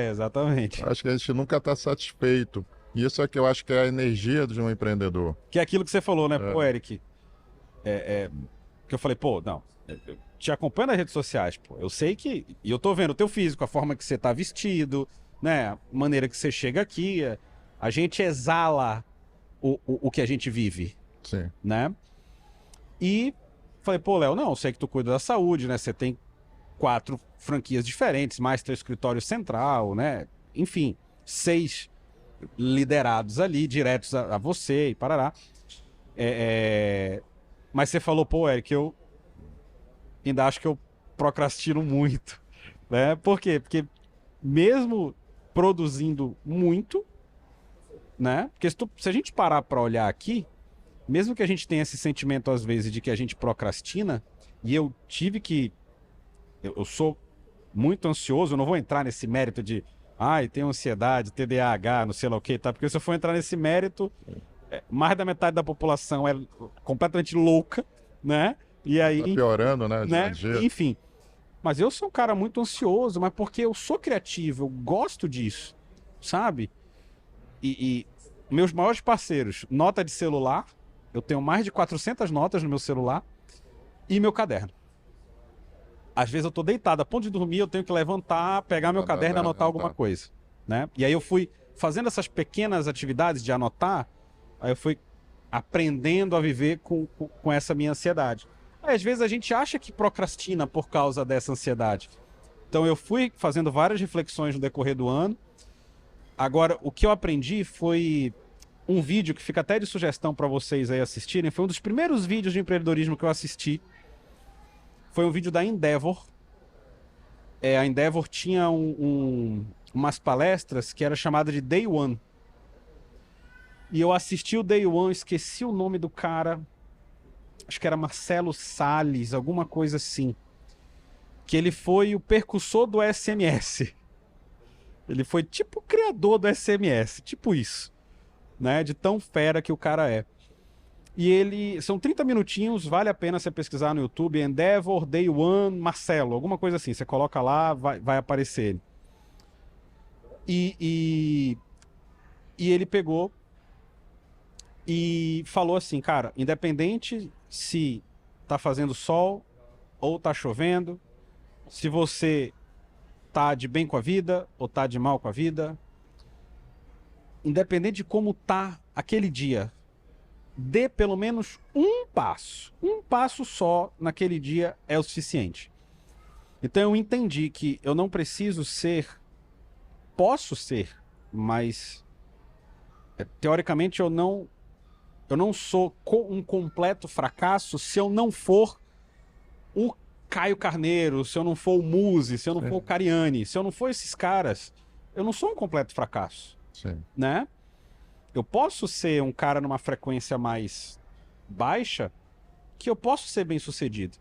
Exatamente. Acho que a gente nunca está satisfeito. Isso é que eu acho que é a energia de um empreendedor. Que é aquilo que você falou, né? Pô, Eric, que eu falei, pô, não, eu te acompanho nas redes sociais, pô, eu sei que, e eu tô vendo o teu físico, a forma que você tá vestido, né, a maneira que você chega aqui, a gente exala o que a gente vive, Sim. né? E falei, pô, Léo, não, eu sei que tu cuida da saúde, né, você tem 4 franquias diferentes, mais teu escritório central, né, enfim, 6 liderados ali, diretos a você e parará. Mas você falou, pô, Eric, eu ainda acho que eu procrastino muito, né? Por quê? Porque mesmo produzindo muito, né? Porque se a gente parar para olhar aqui, mesmo que a gente tenha esse sentimento às vezes de que a gente procrastina, e eu tive que... Eu sou muito ansioso, eu não vou entrar nesse mérito de tenho ansiedade, TDAH, não sei lá o que, tá? Porque se eu for entrar nesse mérito, mais da metade da população é completamente louca, né? E aí, Tá piorando, né? Dia a dia. Enfim. Mas eu sou um cara muito ansioso, mas porque eu sou criativo, eu gosto disso, sabe? E meus maiores parceiros, nota de celular, eu tenho mais de 400 notas no meu celular, e meu caderno. Às vezes eu tô deitado, a ponto de dormir, eu tenho que levantar, pegar meu caderno e anotar alguma coisa, né? E aí eu fui fazendo essas pequenas atividades de anotar, aí eu fui aprendendo a viver com essa minha ansiedade. Aí, às vezes a gente acha que procrastina por causa dessa ansiedade. Então eu fui fazendo várias reflexões no decorrer do ano. Agora, o que eu aprendi foi um vídeo que fica até de sugestão para vocês aí assistirem. Foi um dos primeiros vídeos de empreendedorismo que eu assisti. Foi um vídeo da Endeavor. A Endeavor tinha umas palestras que era chamada de Day One. E eu assisti o Day One, esqueci o nome do cara. Acho que era Marcelo Salles, alguma coisa assim. Que ele foi o percussor do SMS. Ele foi tipo o criador do SMS, tipo isso, né? De tão fera que o cara é. E ele... São 30 minutinhos, vale a pena você pesquisar no YouTube. Endeavor, Day One, Marcelo, alguma coisa assim. Você coloca lá, vai aparecer ele. E ele pegou e falou assim, cara, independente se tá fazendo sol ou tá chovendo, se você tá de bem com a vida ou tá de mal com a vida, independente de como tá aquele dia, dê pelo menos um passo só naquele dia é o suficiente. Então eu entendi que eu não preciso ser, posso ser, mas teoricamente eu não sou um completo fracasso se eu não for o Caio Carneiro, se eu não for o Muzi, se eu não for o Cariani, se eu não for esses caras, eu não sou um completo fracasso. Sim. Né? Eu posso ser um cara numa frequência mais baixa, que eu posso ser bem sucedido.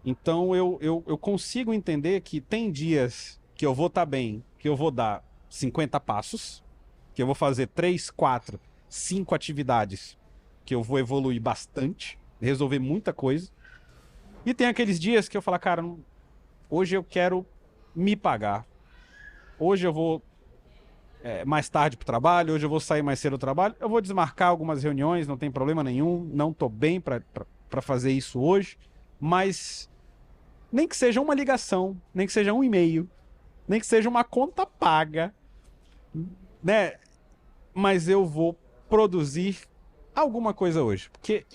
Então eu consigo entender que tem dias que eu vou estar bem, que eu vou dar 50 passos, que eu vou fazer 3, 4, 5 atividades, que eu vou evoluir bastante, resolver muita coisa. E tem aqueles dias que eu falo, cara, hoje eu quero me pagar. Hoje eu vou mais tarde pro trabalho, hoje eu vou sair mais cedo do trabalho. Eu vou desmarcar algumas reuniões, não tem problema nenhum. Não tô bem para fazer isso hoje. Mas nem que seja uma ligação, nem que seja um e-mail, nem que seja uma conta paga, né? Mas eu vou produzir alguma coisa hoje. Porque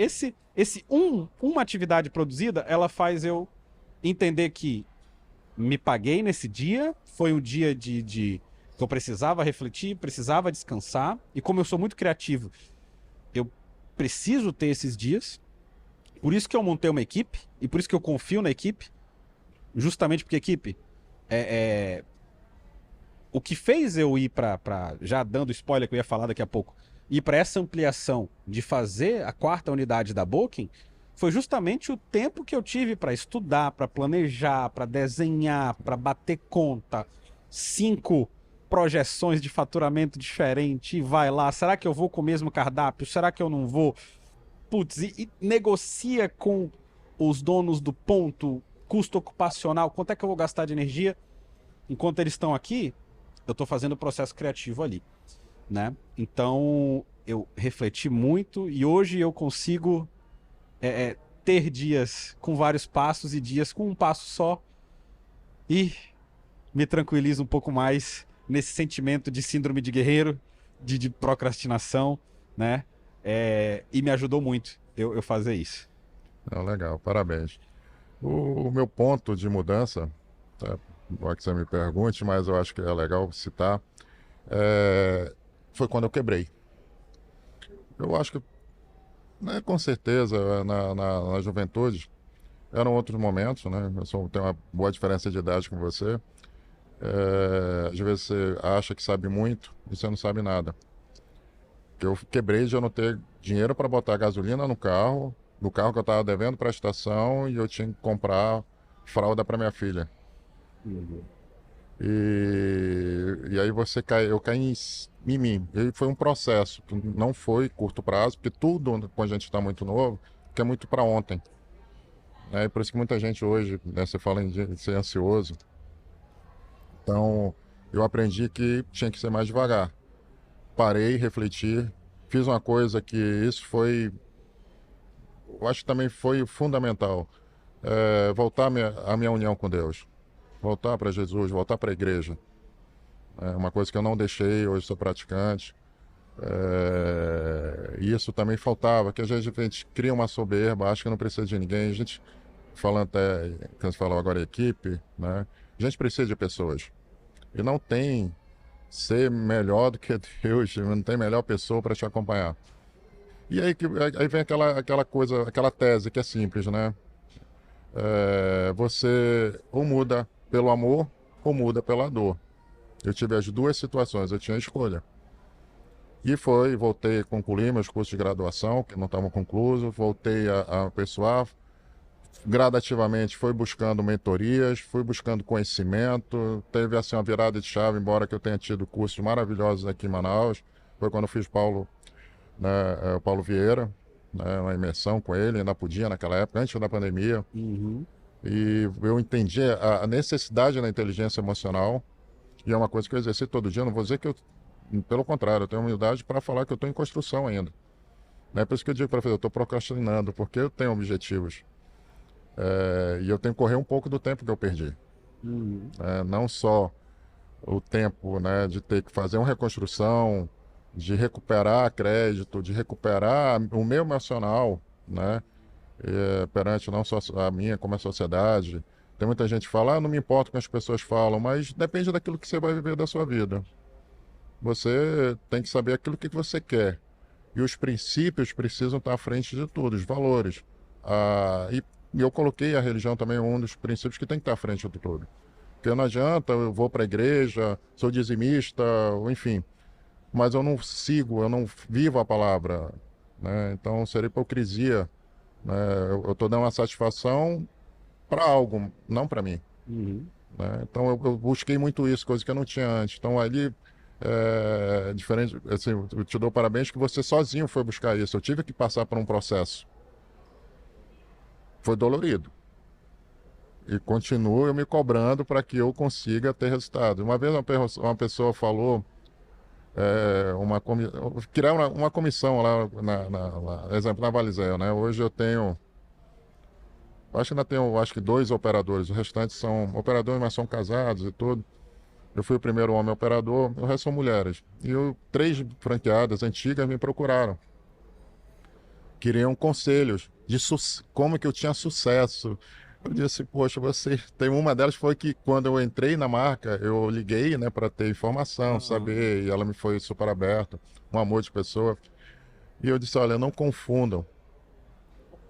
uma atividade produzida, ela faz eu entender que me paguei nesse dia, foi um dia que eu precisava refletir, precisava descansar, e como eu sou muito criativo, eu preciso ter esses dias. Por isso que eu montei uma equipe, e por isso que eu confio na equipe, justamente porque a equipe o que fez eu ir para já dando spoiler que eu ia falar daqui a pouco, ir para essa ampliação de fazer a 4ª unidade da Booking, foi justamente o tempo que eu tive para estudar, para planejar, para desenhar, para bater conta. 5 projeções de faturamento diferente, e vai lá, será que eu vou com o mesmo cardápio? Será que eu não vou? Putz, e negocia com os donos do ponto, custo ocupacional, quanto é que eu vou gastar de energia? Enquanto eles estão aqui, eu estou fazendo o processo criativo ali, né? Então, eu refleti muito e hoje eu consigo ter dias com vários passos e dias com um passo só e me tranquiliza um pouco mais nesse sentimento de síndrome de guerreiro, de procrastinação, né? E me ajudou muito eu fazer isso. Legal, parabéns. O meu ponto de mudança, não que você me pergunte, mas eu acho que é legal citar, foi quando eu quebrei. Eu acho que, né, com certeza, na juventude, eram outros momentos, né? Eu tenho uma boa diferença de idade com você. Às vezes você acha que sabe muito e você não sabe nada. Eu quebrei de eu não ter dinheiro para botar gasolina no carro que eu estava devendo para a estação, e eu tinha que comprar fralda para minha filha. Uhum. E aí eu caí em mim. E foi um processo que não foi curto prazo, porque tudo, quando a gente está muito novo, que é muito para ontem. E por isso que muita gente hoje, né, você fala em ser ansioso. Então, eu aprendi que tinha que ser mais devagar. Parei, refleti, fiz uma coisa que isso foi, eu acho que também foi fundamental. Voltar a minha união com Deus. Voltar para Jesus, voltar para a igreja. É uma coisa que eu não deixei, hoje sou praticante. E isso também faltava, que às vezes a gente cria uma soberba, acha que não precisa de ninguém. A gente, falando até, que você falou agora, equipe, né? A gente precisa de pessoas. E não tem ser melhor do que Deus, não tem melhor pessoa para te acompanhar. E aí vem aquela coisa, aquela tese que é simples, né? Você ou muda pelo amor ou muda pela dor. Eu tive as duas situações, eu tinha a escolha. E voltei a concluir meus cursos de graduação, que não estavam concluídos, voltei a aperfeiçoar, gradativamente fui buscando mentorias, fui buscando conhecimento, teve assim uma virada de chave, embora que eu tenha tido cursos maravilhosos aqui em Manaus, foi quando eu fiz o Paulo Vieira, né, uma imersão com ele, ainda podia naquela época, antes da pandemia, Uhum. e eu entendi a necessidade da inteligência emocional, e é uma coisa que eu exercito todo dia, não vou dizer que eu, pelo contrário, eu tenho humildade para falar que eu estou em construção ainda. É por isso que eu digo para você, eu estou procrastinando, porque eu tenho objetivos. E eu tenho que correr um pouco do tempo que eu perdi. Uhum. Não só o tempo, né, de ter que fazer uma reconstrução, de recuperar crédito, de recuperar o meu emocional, né, perante não só a minha, como a sociedade. Tem muita gente que fala, não me importa o que as pessoas falam, mas depende daquilo que você vai viver da sua vida. Você tem que saber aquilo que você quer. E os princípios precisam estar à frente de tudo, os valores. E eu coloquei a religião também um dos princípios que tem que estar à frente de tudo. Porque não adianta, eu vou para a igreja, sou dizimista, enfim, mas eu não sigo, eu não vivo a palavra, né? Então seria hipocrisia, né? Eu estou dando uma satisfação para algo, não para mim, Uhum. né? Então eu busquei muito isso, coisa que eu não tinha antes. Então ali diferente, assim, eu te dou parabéns que você sozinho foi buscar isso. Eu tive que passar por um processo. Foi dolorido. E continuo eu me cobrando para que eu consiga ter resultado. Uma vez uma pessoa falou, criar uma comissão lá, exemplo, na Valizel, né? Hoje eu tenho, acho que ainda tenho, acho que 2 operadores, os restantes são operadores, mas são casados e tudo. Eu fui o primeiro homem operador, o resto são mulheres. E 3 franqueadas antigas me procuraram. Queriam conselhos de como que eu tinha sucesso. Eu disse, poxa, você. Tem uma delas foi que quando eu entrei na marca, eu liguei, né, para ter informação, Aham. saber, e ela me foi super aberta, um amor de pessoa. E eu disse, olha, não confundam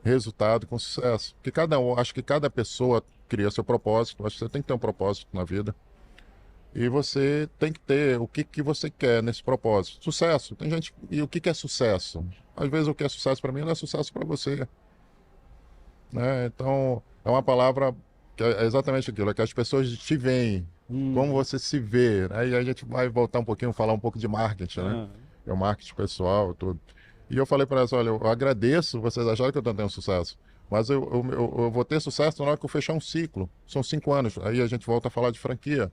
resultado com sucesso. Porque acho que cada pessoa cria seu propósito, acho que você tem que ter um propósito na vida. E você tem que ter o que você quer nesse propósito. Sucesso. Tem gente. E o que é sucesso? Às vezes o que é sucesso para mim não é sucesso para você, né? Então, é uma palavra que é exatamente aquilo, é que as pessoas te veem, como Uhum. você se vê. Aí a gente vai voltar um pouquinho, falar um pouco de marketing, né? Aham. É o marketing pessoal, tudo. E eu falei para elas, olha, eu agradeço vocês acharem que eu estou tendo sucesso, mas eu vou ter sucesso na hora que eu fechar um ciclo. São 5 anos. Aí a gente volta a falar de franquia.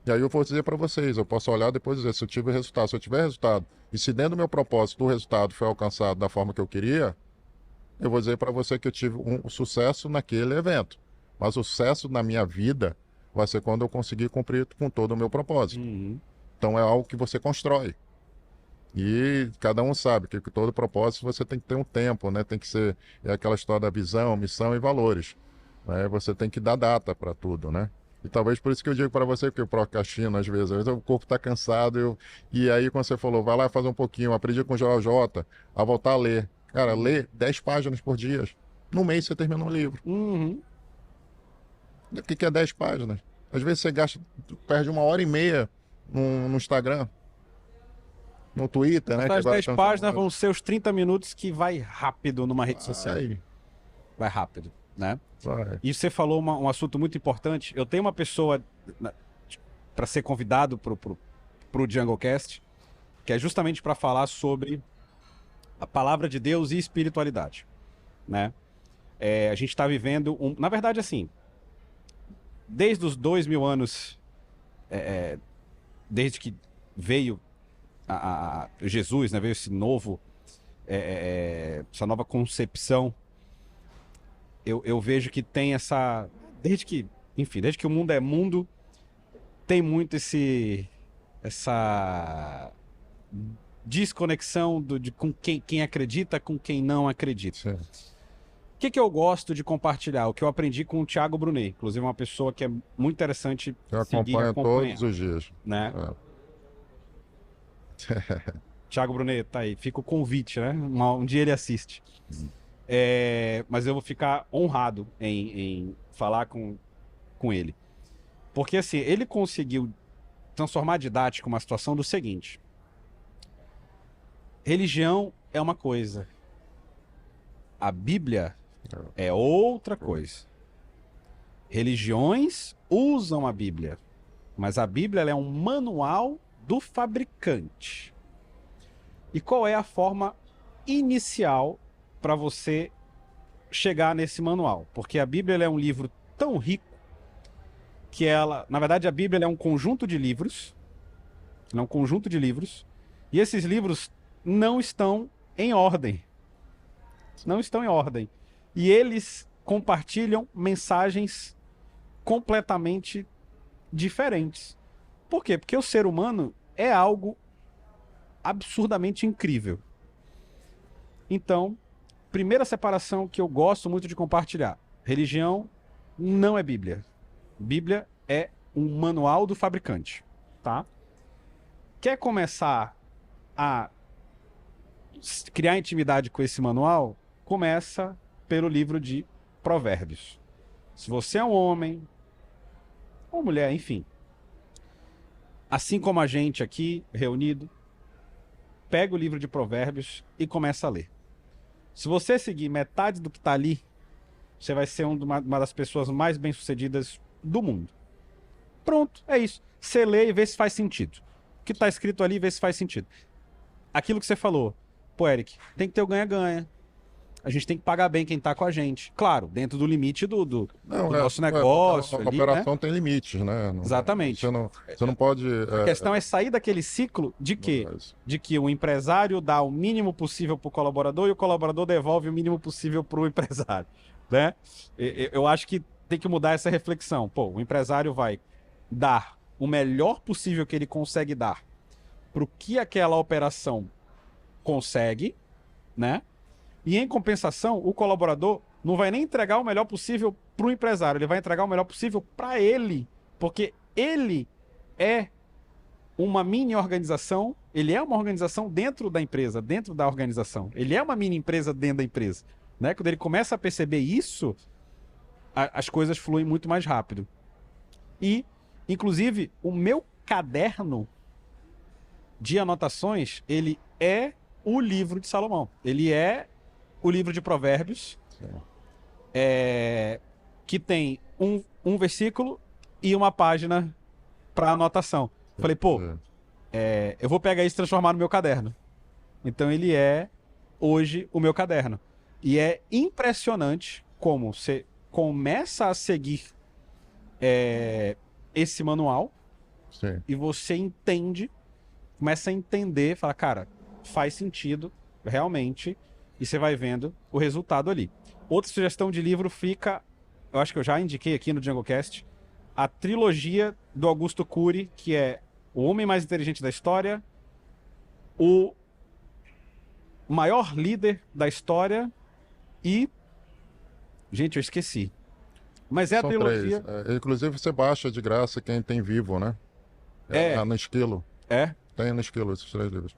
E aí eu vou dizer para vocês, eu posso olhar depois e dizer se eu tive resultado. Se eu tiver resultado, e se dentro do meu propósito o resultado foi alcançado da forma que eu queria, eu vou dizer para você que eu tive um sucesso naquele evento. Mas o sucesso na minha vida vai ser quando eu conseguir cumprir com todo o meu propósito. Uhum. Então é algo que você constrói. E cada um sabe que todo propósito você tem que ter um tempo, né? Tem que ser aquela história da visão, missão e valores, né? Você tem que dar data para tudo, né? E talvez por isso que eu digo para você que eu procrastino às vezes o corpo está cansado, e aí quando você falou, vai lá fazer um pouquinho, aprendi com o Joel J a voltar a ler. Cara, lê 10 páginas por dia. No mês você termina um livro. Uhum. O que é 10 páginas? Às vezes você perde 1 hora e meia no Instagram, no Twitter, né? Que Essas agora 10 estão páginas vão famosos. ser os 30 minutos que vai rápido numa rede social. Vai, Vai rápido, né? vai. E você falou um assunto muito importante. Eu tenho uma pessoa para ser convidado pro JungleCast, que é justamente para falar sobre a palavra de Deus e espiritualidade, né? A gente está vivendo na verdade, assim, desde os 2000 anos, desde que veio Jesus, né? Veio esse novo, essa nova concepção. Eu vejo que tem essa, desde que o mundo é mundo, tem muito essa desconexão com quem acredita, com quem não acredita. Sim. O que eu gosto de compartilhar? O que eu aprendi com o Thiago Brunet, inclusive uma pessoa que é muito interessante Eu seguir e acompanho acompanhar, todos os dias. né? É. Thiago Brunet, tá aí, fica o convite, né? Um dia ele assiste. Mas eu vou ficar honrado em falar com ele. Porque assim, ele conseguiu transformar a didática uma situação do seguinte. Religião é uma coisa. A Bíblia é outra coisa. Religiões usam a Bíblia, mas a Bíblia ela é um manual do fabricante. E qual é a forma inicial para você chegar nesse manual? Porque a Bíblia ela é um livro tão rico que ela, na verdade, a Bíblia ela é um conjunto de livros, e esses livros não estão em ordem. Não estão em ordem. E eles compartilham mensagens completamente diferentes. Por quê? Porque o ser humano é algo absurdamente incrível. Então, primeira separação que eu gosto muito de compartilhar. Religião não é Bíblia. Bíblia é um manual do fabricante, tá? Quer começar a criar intimidade com esse manual? Começa pelo livro de Provérbios. Se você é um homem ou mulher, enfim, assim como a gente aqui reunido, pega o livro de Provérbios e começa a ler. Se você seguir metade do que está ali, você vai ser uma das pessoas mais bem-sucedidas do mundo. Pronto, é isso. Você lê e vê se faz sentido. O que está escrito ali, vê se faz sentido. Aquilo que você falou, pô, Eric, tem que ter o ganha-ganha. A gente tem que pagar bem quem está com a gente. Claro, dentro do limite do nosso negócio. A operação tem limites, né? Exatamente. Você não pode... A questão é sair daquele ciclo de quê? De que o empresário dá o mínimo possível para o colaborador e o colaborador devolve o mínimo possível para o empresário. Né? Eu acho que tem que mudar essa reflexão. Pô, o empresário vai dar o melhor possível que ele consegue dar para o que aquela operação consegue, né? E em compensação, o colaborador não vai nem entregar o melhor possível para o empresário, ele vai entregar o melhor possível para ele, porque ele é uma mini organização, ele é uma organização dentro da empresa, dentro da organização. Ele é uma mini empresa dentro da empresa. Né? Quando ele começa a perceber isso, as coisas fluem muito mais rápido. E, inclusive, o meu caderno de anotações, ele é o livro de Salomão. Ele é o livro de Provérbios, que tem um versículo e uma página para anotação. Falei, pô, eu vou pegar isso e transformar no meu caderno. Então ele é, hoje, o meu caderno. E é impressionante como você começa a seguir esse manual. Sim. E você entende, começa a entender, fala, cara, faz sentido, realmente, e você vai vendo o resultado ali. Outra sugestão de livro fica, eu acho que eu já indiquei aqui no JungleCast, a trilogia do Augusto Cury, que é O Homem Mais Inteligente da História, O Maior Líder da História e... Gente, eu esqueci. Mas é São a trilogia... três. Inclusive você baixa de graça quem tem Vivo, né? No Esquilo. Tem no Esquilo esses 3 livros.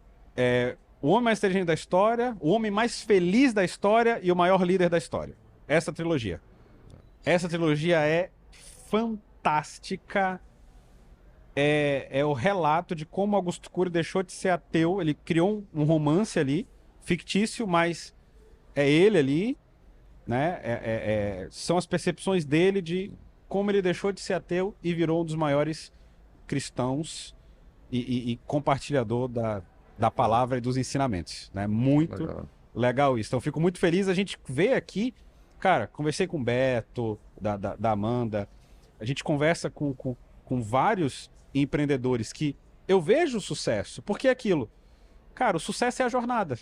O Homem Mais Inteligente da História, O Homem Mais Feliz da História e O Maior Líder da História. Essa trilogia. Essa trilogia é fantástica. É o relato de como Augusto Cury deixou de ser ateu. Ele criou um romance ali, fictício, mas é ele ali, né? São as percepções dele de como ele deixou de ser ateu e virou um dos maiores cristãos e compartilhador da palavra e dos ensinamentos, né? Muito legal isso. Então, fico muito feliz. A gente vê aqui, cara, conversei com o Beto, da Amanda, a gente conversa com vários empreendedores que eu vejo o sucesso, porque é aquilo, cara, o sucesso é a jornada.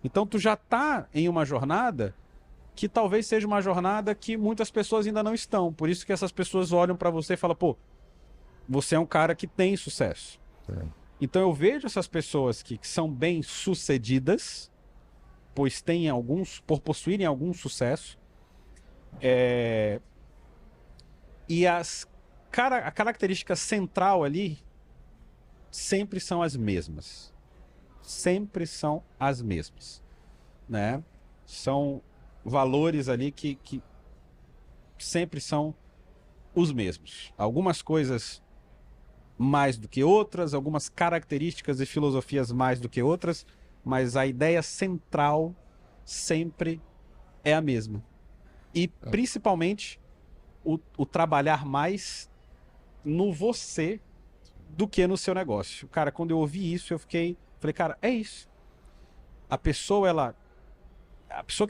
Então, tu já tá em uma jornada que talvez seja uma jornada que muitas pessoas ainda não estão. Por isso que essas pessoas olham para você e falam, pô, você é um cara que tem sucesso. Então eu vejo essas pessoas que são bem-sucedidas, por possuírem algum sucesso, e a característica central ali sempre são as mesmas. Sempre são as mesmas, né? São valores ali que sempre são os mesmos. Algumas coisas mais do que outras, algumas características e filosofias mais do que outras, mas a ideia central sempre é a mesma. E principalmente o trabalhar mais no você do que no seu negócio. Cara, quando eu ouvi isso, falei, cara, é isso. A pessoa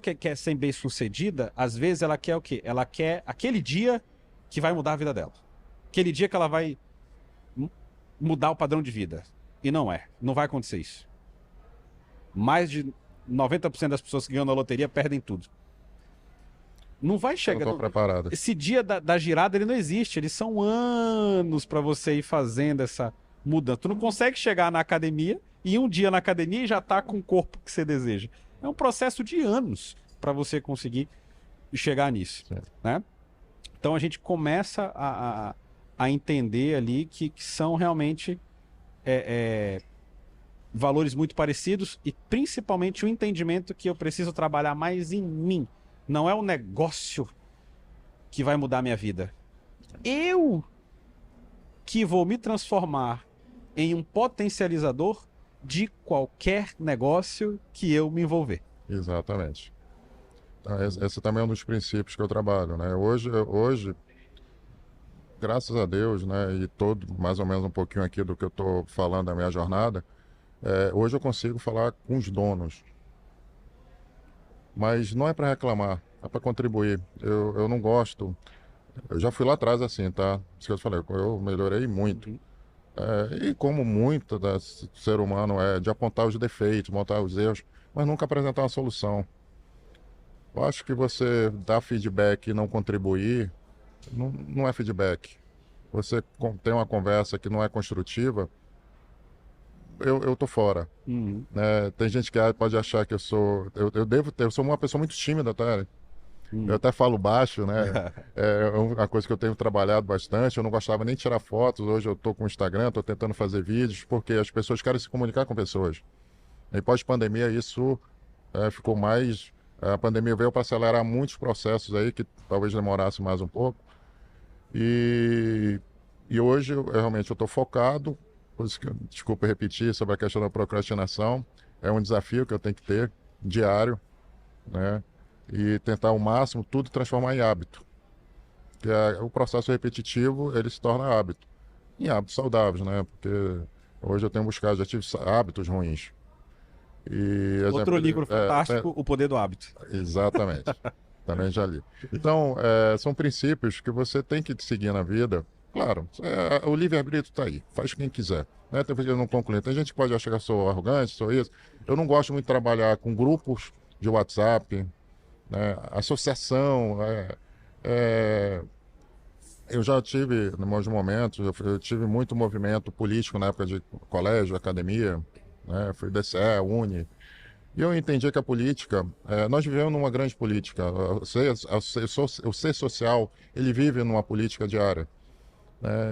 que quer ser bem-sucedida, às vezes ela quer o quê? Ela quer aquele dia que vai mudar a vida dela. Aquele dia que ela vai mudar o padrão de vida. E não vai acontecer isso. Mais de 90% das pessoas que ganham na loteria perdem tudo. Não vai chegar. Não tô preparado. Esse dia da girada, ele não existe. Eles são anos para você ir fazendo essa mudança. Tu não consegue chegar na academia e um dia na academia e já tá com o corpo que você deseja. É um processo de anos para você conseguir chegar nisso, né? Então a gente começa a entender ali que são realmente valores muito parecidos e principalmente o entendimento que eu preciso trabalhar mais em mim. Não é o negócio que vai mudar a minha vida. Eu que vou me transformar em um potencializador de qualquer negócio que eu me envolver. Exatamente. Esse também é um dos princípios que eu trabalho, né? Hoje, graças a Deus, né, e todo mais ou menos um pouquinho aqui do que eu estou falando da minha jornada, hoje eu consigo falar com os donos. Mas não é para reclamar, é para contribuir. Eu não gosto. Eu já fui lá atrás assim, tá? Isso que eu te falei, eu melhorei muito. E como muito do ser humano é de apontar os defeitos, montar os erros, mas nunca apresentar uma solução. Eu acho que você dar feedback e não contribuir, não é feedback. Você tem uma conversa que não é construtiva, eu tô fora. Né? Tem gente que pode achar que eu sou... Eu sou uma pessoa muito tímida, tá? Eu até falo baixo, né? É uma coisa que eu tenho trabalhado bastante. Eu não gostava nem de tirar fotos. Hoje eu tô com o Instagram, tô tentando fazer vídeos, porque as pessoas querem se comunicar com pessoas. E pós-pandemia isso ficou mais... A pandemia veio para acelerar muitos processos aí, que talvez demorasse mais um pouco. E hoje, realmente, eu estou focado, por isso que, desculpa repetir, sobre a questão da procrastinação. É um desafio que eu tenho que ter, diário, né? E tentar ao máximo tudo transformar em hábito. Que o processo repetitivo, ele se torna hábito. Em hábitos saudáveis, né? Porque hoje eu tenho buscado, já tive hábitos ruins. Outro livro fantástico, O Poder do Hábito. Exatamente. Também já li. Então, são princípios que você tem que seguir na vida. Claro, o livre-arbítrio está aí, faz quem quiser. Né? Tem gente que não conclui. Tem gente que pode achar que eu sou arrogante, sou isso. Eu não gosto muito de trabalhar com grupos de WhatsApp, né? Associação. Eu já tive, em alguns momentos, eu tive muito movimento político na época de colégio, academia, né? Fui DCE, Uni. E eu entendi que a política, nós vivemos numa grande política. O ser social, ele vive numa política diária.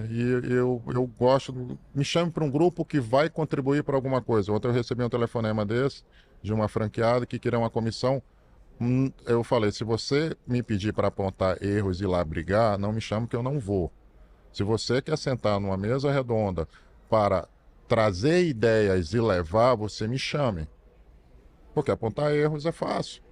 E eu gosto, me chame para um grupo que vai contribuir para alguma coisa. Ontem eu recebi um telefonema desse, de uma franqueada que queria uma comissão. Eu falei, se você me pedir para apontar erros e ir lá brigar, não me chame que eu não vou. Se você quer sentar numa mesa redonda para trazer ideias e levar, você me chame. Porque apontar erros é fácil.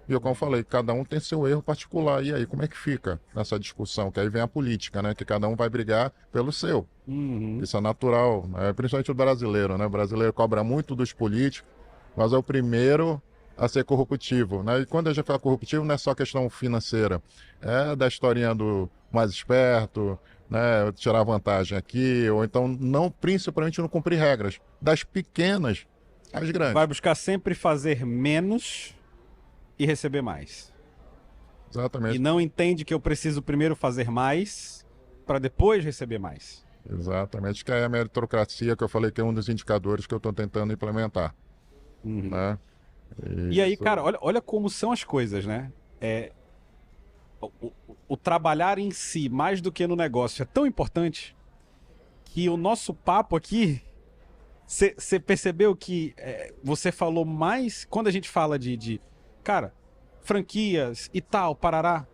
E como eu falei, cada um tem seu erro particular. E aí, como é que fica nessa discussão? Que aí vem a política, né? Que cada um vai brigar pelo seu. Isso é natural, né? Principalmente o brasileiro, né? O brasileiro cobra muito dos políticos, mas é o primeiro a ser corruptivo, né? E quando a gente fala corruptivo, não é só questão financeira. É da historinha do mais esperto, né? Tirar vantagem aqui, ou então, não, principalmente não cumprir regras. Das pequenas às grandes. Vai buscar sempre fazer menos e receber mais. Exatamente. E não entende que eu preciso primeiro fazer mais para depois receber mais. Exatamente, que é a meritocracia que eu falei que é um dos indicadores que eu estou tentando implementar. Né? E aí, cara, olha como são as coisas, né? O trabalhar em si, mais do que no negócio, é tão importante que o nosso papo aqui, você percebeu que você falou mais, quando a gente fala de cara, franquias e tal, parará,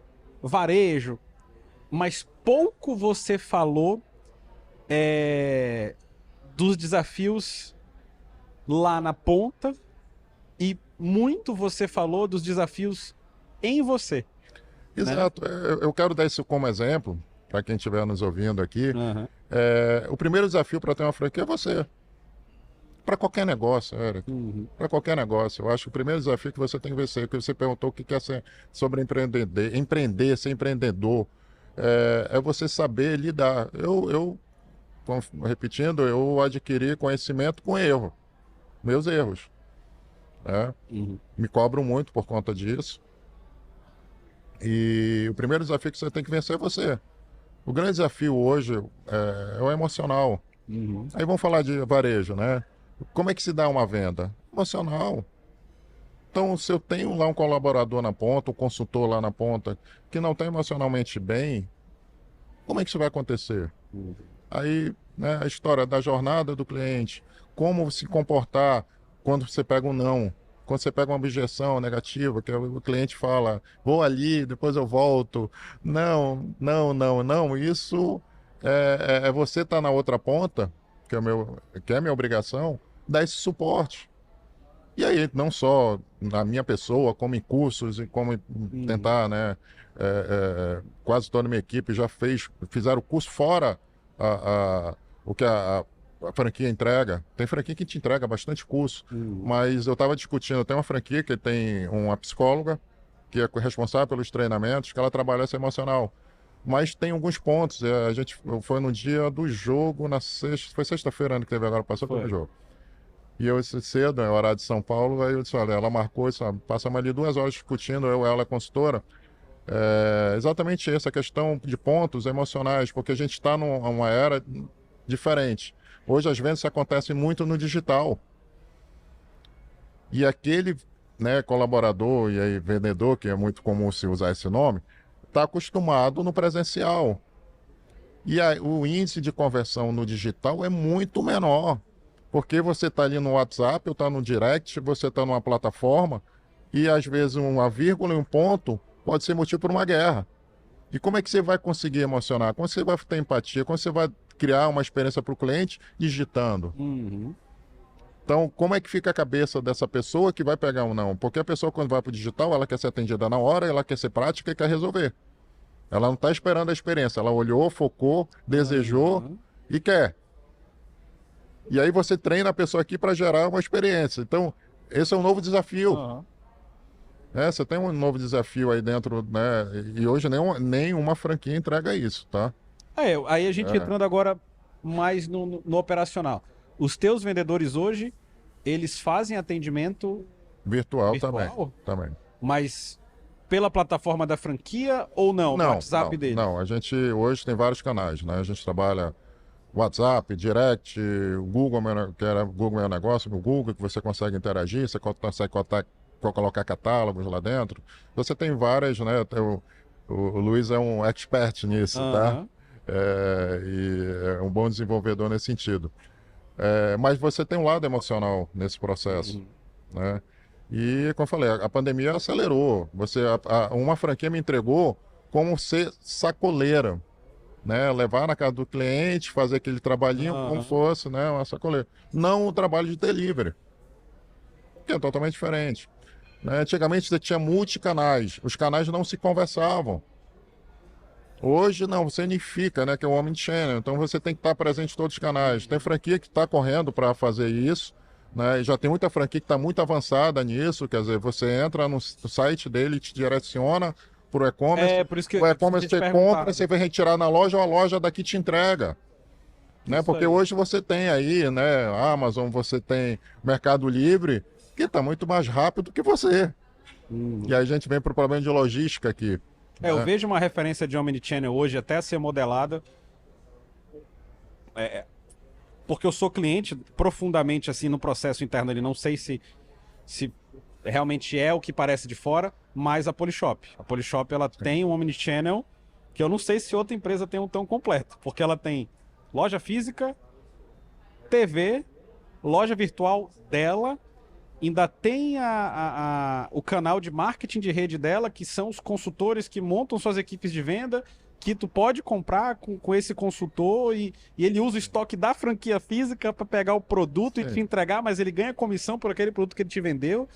varejo, mas pouco você falou dos desafios lá na ponta E muito você falou dos desafios em você. Exato. Eu quero dar isso como exemplo, para quem estiver nos ouvindo aqui. Aham. O primeiro desafio para ter uma franquia é você. Para qualquer negócio, Eric. Uhum. Para qualquer negócio. Eu acho que o primeiro desafio que você tem que vencer, que você perguntou o que é ser sobre empreender, ser empreendedor, é você saber lidar. Repetindo, eu adquiri conhecimento com erro, meus erros. Né? Uhum. Me cobro muito por conta disso. E o primeiro desafio que você tem que vencer é você. O grande desafio hoje é o emocional. Uhum. Aí vamos falar de varejo, né? Como é que se dá uma venda? Emocional. Então, se eu tenho lá um colaborador na ponta, um consultor lá na ponta, que não está emocionalmente bem, como é que isso vai acontecer? Uhum. Aí, né, a história da jornada do cliente, como se comportar quando você pega um não, quando você pega uma objeção negativa, que o cliente fala, vou ali, depois eu volto. Não, não, não, não. Isso é você estar na outra ponta, que é a minha obrigação, dar esse suporte. E aí, não só na minha pessoa, como em cursos e como tentar, né? Quase toda a minha equipe já fizeram o curso fora o que a franquia entrega. Tem franquia que te entrega bastante curso, mas eu estava discutindo, tem uma franquia que tem uma psicóloga, que é responsável pelos treinamentos, que ela trabalha esse emocional. Mas tem alguns pontos. A gente foi no dia do jogo, foi sexta-feira que teve agora, passou pelo jogo. E eu cedo, é horário de São Paulo, aí eu disse, olha, ela marcou isso, passamos ali 2 horas discutindo, ela, a consultora, exatamente essa questão de pontos emocionais, porque a gente está numa era diferente. Hoje as vendas acontecem muito no digital. E aquele, né, colaborador e aí vendedor, que é muito comum se usar esse nome, está acostumado no presencial. E o índice de conversão no digital é muito menor. Porque você está ali no WhatsApp, ou está no direct, você está numa plataforma, e às vezes uma vírgula e um ponto pode ser motivo para uma guerra. E como é que você vai conseguir emocionar? Como você vai ter empatia? Como você vai criar uma experiência para o cliente digitando? Uhum. Então, como é que fica a cabeça dessa pessoa que vai pegar um não? Porque a pessoa, quando vai para o digital, ela quer ser atendida na hora, ela quer ser prática e quer resolver. Ela não está esperando a experiência. Ela olhou, focou, desejou e quer. E aí você treina a pessoa aqui para gerar uma experiência. Então, esse é um novo desafio. Uhum. Você tem um novo desafio aí dentro, né? E hoje nenhuma franquia entrega isso, tá? Aí a gente entrando agora mais no operacional. Os teus vendedores hoje, eles fazem atendimento Virtual também. Mas pela plataforma da franquia ou não? No WhatsApp dele? Não, a gente hoje tem vários canais, né? A gente trabalha WhatsApp, Direct, o Google, que era Google Meu Negócio, o Google, que você consegue interagir, você consegue colocar catálogos lá dentro. Você tem várias, né? O Luiz é um expert nisso, tá? E é um bom desenvolvedor nesse sentido. Mas você tem um lado emocional nesse processo, né? E, como eu falei, a pandemia acelerou. Uma franquia me entregou como ser sacoleira, né? Levar na casa do cliente, fazer aquele trabalhinho como fosse, né? Uma sacoleira. Não o trabalho de delivery, que é totalmente diferente. Né? Antigamente você tinha multicanais, os canais não se conversavam. Hoje não, você unifica, né? Que é o omnichannel. Então você tem que estar presente em todos os canais. Tem franquia que está correndo para fazer isso, né? E já tem muita franquia que está muito avançada nisso. Quer dizer, você entra no site dele, te direciona para o e-commerce. Por isso que o e-commerce você compra, você vai retirar na loja ou a loja daqui te entrega. Né? Porque hoje você tem aí, né? Amazon, você tem Mercado Livre, que está muito mais rápido que você. E aí a gente vem para o problema de logística aqui. Eu vejo uma referência de Omnichannel hoje até ser modelada, porque eu sou cliente profundamente assim no processo interno ali, não sei se realmente é o que parece de fora, mas a Polishop. A Polishop, ela tem um Omnichannel que eu não sei se outra empresa tem um tão completo, porque ela tem loja física, TV, loja virtual dela, ainda tem o canal de marketing de rede dela, que são os consultores que montam suas equipes de venda, que tu pode comprar com esse consultor e ele usa o estoque da franquia física para pegar o produto e te entregar, mas ele ganha comissão por aquele produto que ele te vendeu.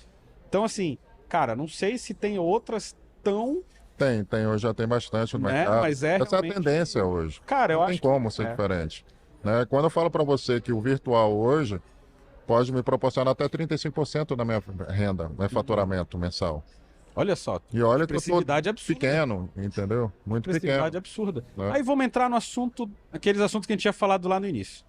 Então, assim, cara, não sei se tem outras tão, Hoje já tem bastante no né? mercado. Mas é Essa é a realmente. tendência hoje. Cara, eu Não tem acho que. como ser diferente. Né? Quando eu falo para você que o virtual hoje pode me proporcionar até 35% da minha renda, meu faturamento mensal. Olha só, E olha que eu tô expressividade absurda. pequeno, entendeu? Muito pequeno. Expressividade absurda. Né? Aí vamos entrar no assunto, aqueles assuntos que a gente tinha falado lá no início.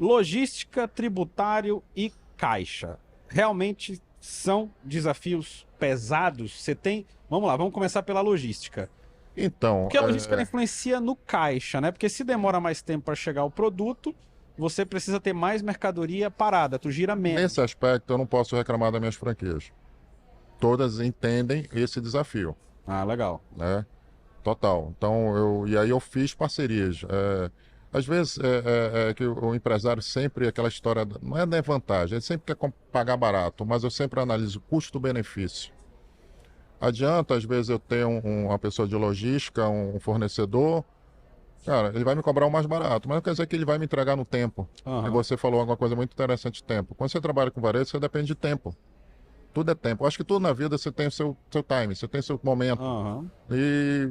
Logística, tributário e caixa. Realmente são desafios pesados? Você tem. Vamos lá, vamos começar pela logística. Então, Porque a logística ela influencia no caixa, né? Porque se demora mais tempo para chegar o produto, você precisa ter mais mercadoria parada, tu gira menos. nesse aspecto eu não posso reclamar das minhas franquias. Todas entendem esse desafio. Ah, legal. Né? Total. Então, e aí eu fiz parcerias. Às vezes é que o empresário sempre, aquela história, não é nem vantagem, ele sempre quer pagar barato, mas eu sempre analiso custo-benefício. Adianta, às vezes, eu ter uma pessoa de logística, um fornecedor, cara, ele vai me cobrar o mais barato, mas não quer dizer que ele vai me entregar no tempo. Aham. E você falou alguma coisa muito interessante, tempo. Quando você trabalha com varejo, você depende de tempo. Tudo é tempo. Eu acho que tudo na vida você tem o seu time, você tem o seu momento. Aham. E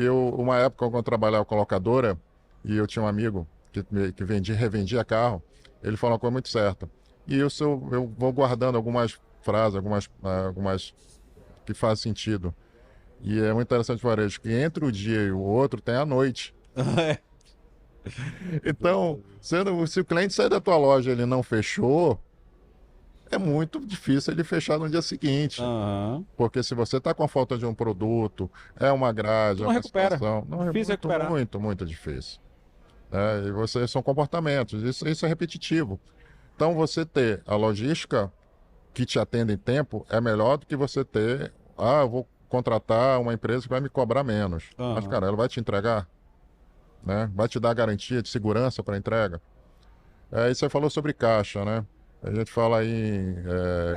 uma época, quando eu trabalhava com locadora, e eu tinha um amigo que revendia carro, ele falou uma coisa muito certa. E eu vou guardando algumas frases, algumas que fazem sentido. E é muito interessante o varejo, que entre o dia e o outro tem a noite. Então, se o cliente sair da tua loja e ele não fechou, é muito difícil ele fechar no dia seguinte. Aham. Porque se você está com a falta de um produto, é uma grade, Não é uma recupera. situação. Não, Difícil é muito, recuperar. muito, muito difícil. E vocês são comportamentos, isso é repetitivo. Então, você ter a logística que te atende em tempo é melhor do que você ter, eu vou contratar uma empresa que vai me cobrar menos. Mas, Aham. cara, ela vai te entregar, né? Vai te dar garantia de segurança para entrega. E você falou sobre caixa, né? A gente fala em.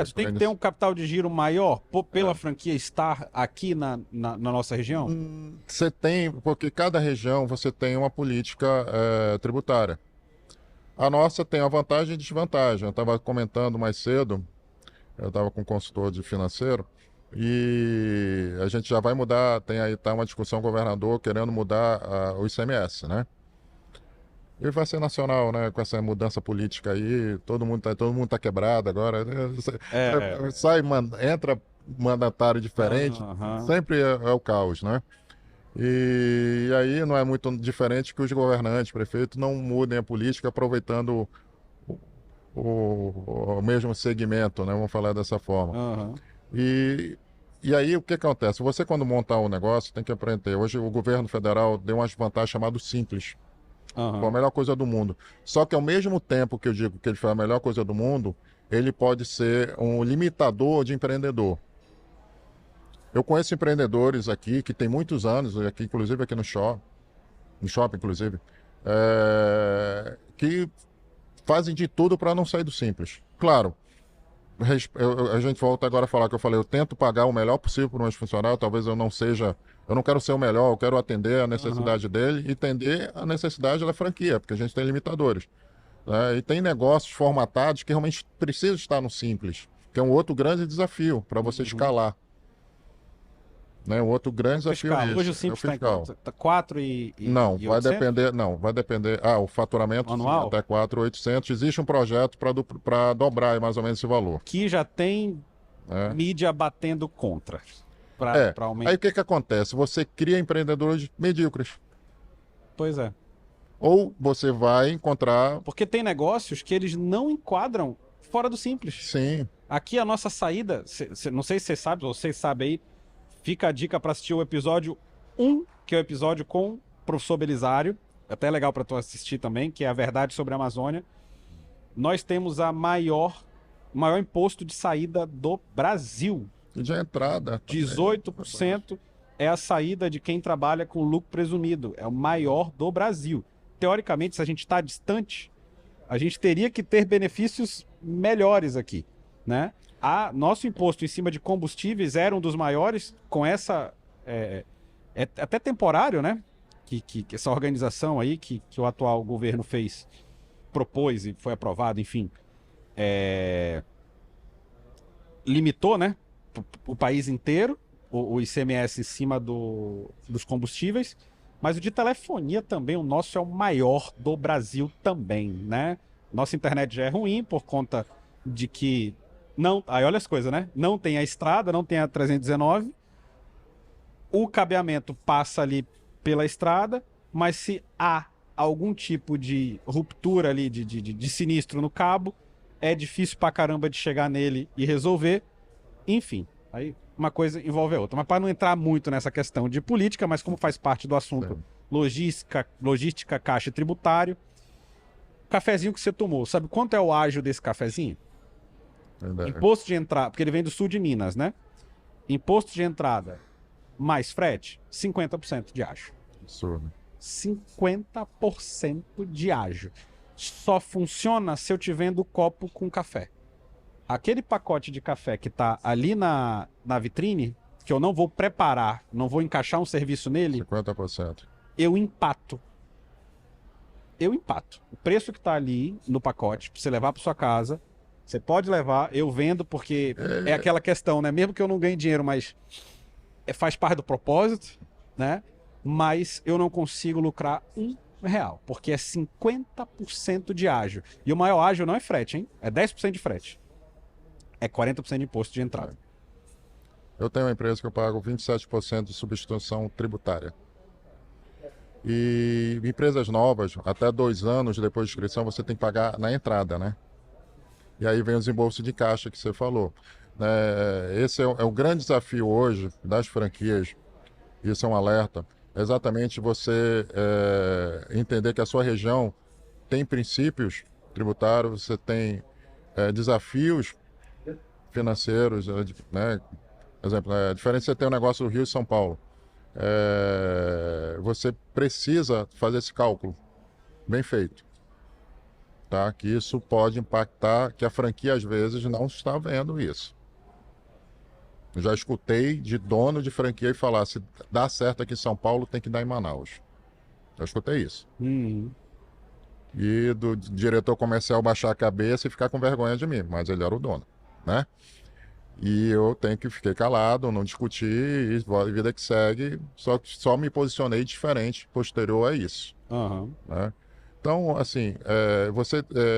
Tu tem que ter um capital de giro maior pela franquia estar aqui na nossa região? Você tem, porque cada região você tem uma política tributária. A nossa tem a vantagem e desvantagem. Eu estava comentando mais cedo, eu estava com um consultor de financeiro, e a gente já vai mudar, tem aí tá uma discussão com o governador querendo mudar o ICMS, né? E vai ser nacional, né? Com essa mudança política aí, todo mundo tá quebrado agora. Né? Entra mandatário diferente, Aham. sempre é o caos, né? E aí não é muito diferente que os governantes, prefeitos, não mudem a política aproveitando o mesmo segmento, né? Vamos falar dessa forma. Aham. E aí o que acontece? Você quando montar um negócio tem que aprender. Hoje o governo federal deu umas vantagens chamadas simples. Aham. Foi a melhor coisa do mundo. Só que ao mesmo tempo que eu digo que ele foi a melhor coisa do mundo, ele pode ser um limitador de empreendedor. Eu conheço empreendedores aqui que tem muitos anos, aqui, inclusive aqui no shopping, inclusive, que fazem de tudo para não sair do simples. Claro, a gente volta agora a falar que eu falei, eu tento pagar o melhor possível para o meu funcionário, talvez eu não quero ser o melhor, eu quero atender a necessidade dele e atender a necessidade da franquia, porque a gente tem limitadores. E tem negócios formatados que realmente precisam estar no simples, que é um outro grande desafio para você escalar. Né? Um outro grande desafio é Hoje o esse, simples é o está fiscal. em 4 Não, e vai 800? depender, não, vai depender. O faturamento sim, Anual? até 4.800. Existe um projeto para dobrar mais ou menos esse valor. Que já tem Né? mídia batendo contra. Aí Para aumentar. o que que acontece? Você cria empreendedores medíocres. Pois é. Ou você vai encontrar, Porque tem negócios que eles não enquadram fora do simples. sim, Aqui a nossa saída, não sei se você sabe, ou vocês sabem aí, fica a dica para assistir o episódio 1, que é o episódio com o professor Belisário. Até é legal para tu assistir também, que é a verdade sobre a Amazônia. Nós temos o maior imposto de saída do Brasil. de entrada. 18% é a saída de quem trabalha com lucro presumido. É o maior do Brasil. Teoricamente, se a gente está distante, a gente teria que ter benefícios melhores aqui, né? Nosso imposto em cima de combustíveis era um dos maiores, com essa... É até temporário, né? Que essa organização aí que o atual governo propôs e foi aprovado, enfim. limitou, né, o país inteiro, o ICMS em cima dos combustíveis, mas o de telefonia também, o nosso é o maior do Brasil também, né? Nossa internet já é ruim por conta de que não, aí olha as coisas, né? Não tem a estrada, não tem a 319, o cabeamento passa ali pela estrada, mas se há algum tipo de ruptura ali, de sinistro no cabo, é difícil pra caramba de chegar nele e resolver. Enfim, aí uma coisa envolve a outra. Mas para não entrar muito nessa questão de política, mas como faz parte do assunto Sim. logística, caixa e tributário, cafezinho que você tomou, sabe quanto é o ágio desse cafezinho? Imposto de entrada, porque ele vem do sul de Minas, né? Imposto de entrada mais frete, 50% de ágio. Absurdo. 50% de ágio. Só funciona se eu te vendo o copo com café. Aquele pacote de café que tá ali na vitrine, que eu não vou preparar, não vou encaixar um serviço nele, 50%. eu empato. Eu empato. O preço que tá ali no pacote, pra você levar pra sua casa, você pode levar, eu vendo, porque é aquela questão, né? Mesmo que eu não ganhe dinheiro, mas faz parte do propósito, né? Mas eu não consigo lucrar R$ 1, porque é 50% de ágio. E o maior ágio não é frete, hein? É 10% de frete. É 40% de imposto de entrada. Eu tenho uma empresa que eu pago 27% de substituição tributária. E empresas novas, até 2 anos depois de inscrição, você tem que pagar na entrada, né? E aí vem os embolsos de caixa que você falou. Esse é o grande desafio hoje das franquias, isso é um alerta, é exatamente você entender que a sua região tem princípios tributários, você tem desafios financeiros, né? Por exemplo, a diferença de você ter um negócio do Rio e São Paulo. Você precisa fazer esse cálculo bem feito, tá? Que isso pode impactar, que a franquia às vezes não está vendo isso. Eu já escutei de dono de franquia falar, se dá certo aqui em São Paulo, tem que dar em Manaus. Já escutei isso. E do diretor comercial baixar a cabeça e ficar com vergonha de mim, mas ele era o dono, né? E eu fiquei calado, não discuti, e vida que segue, só me posicionei diferente posterior a isso. Uhum. Né? Então, assim,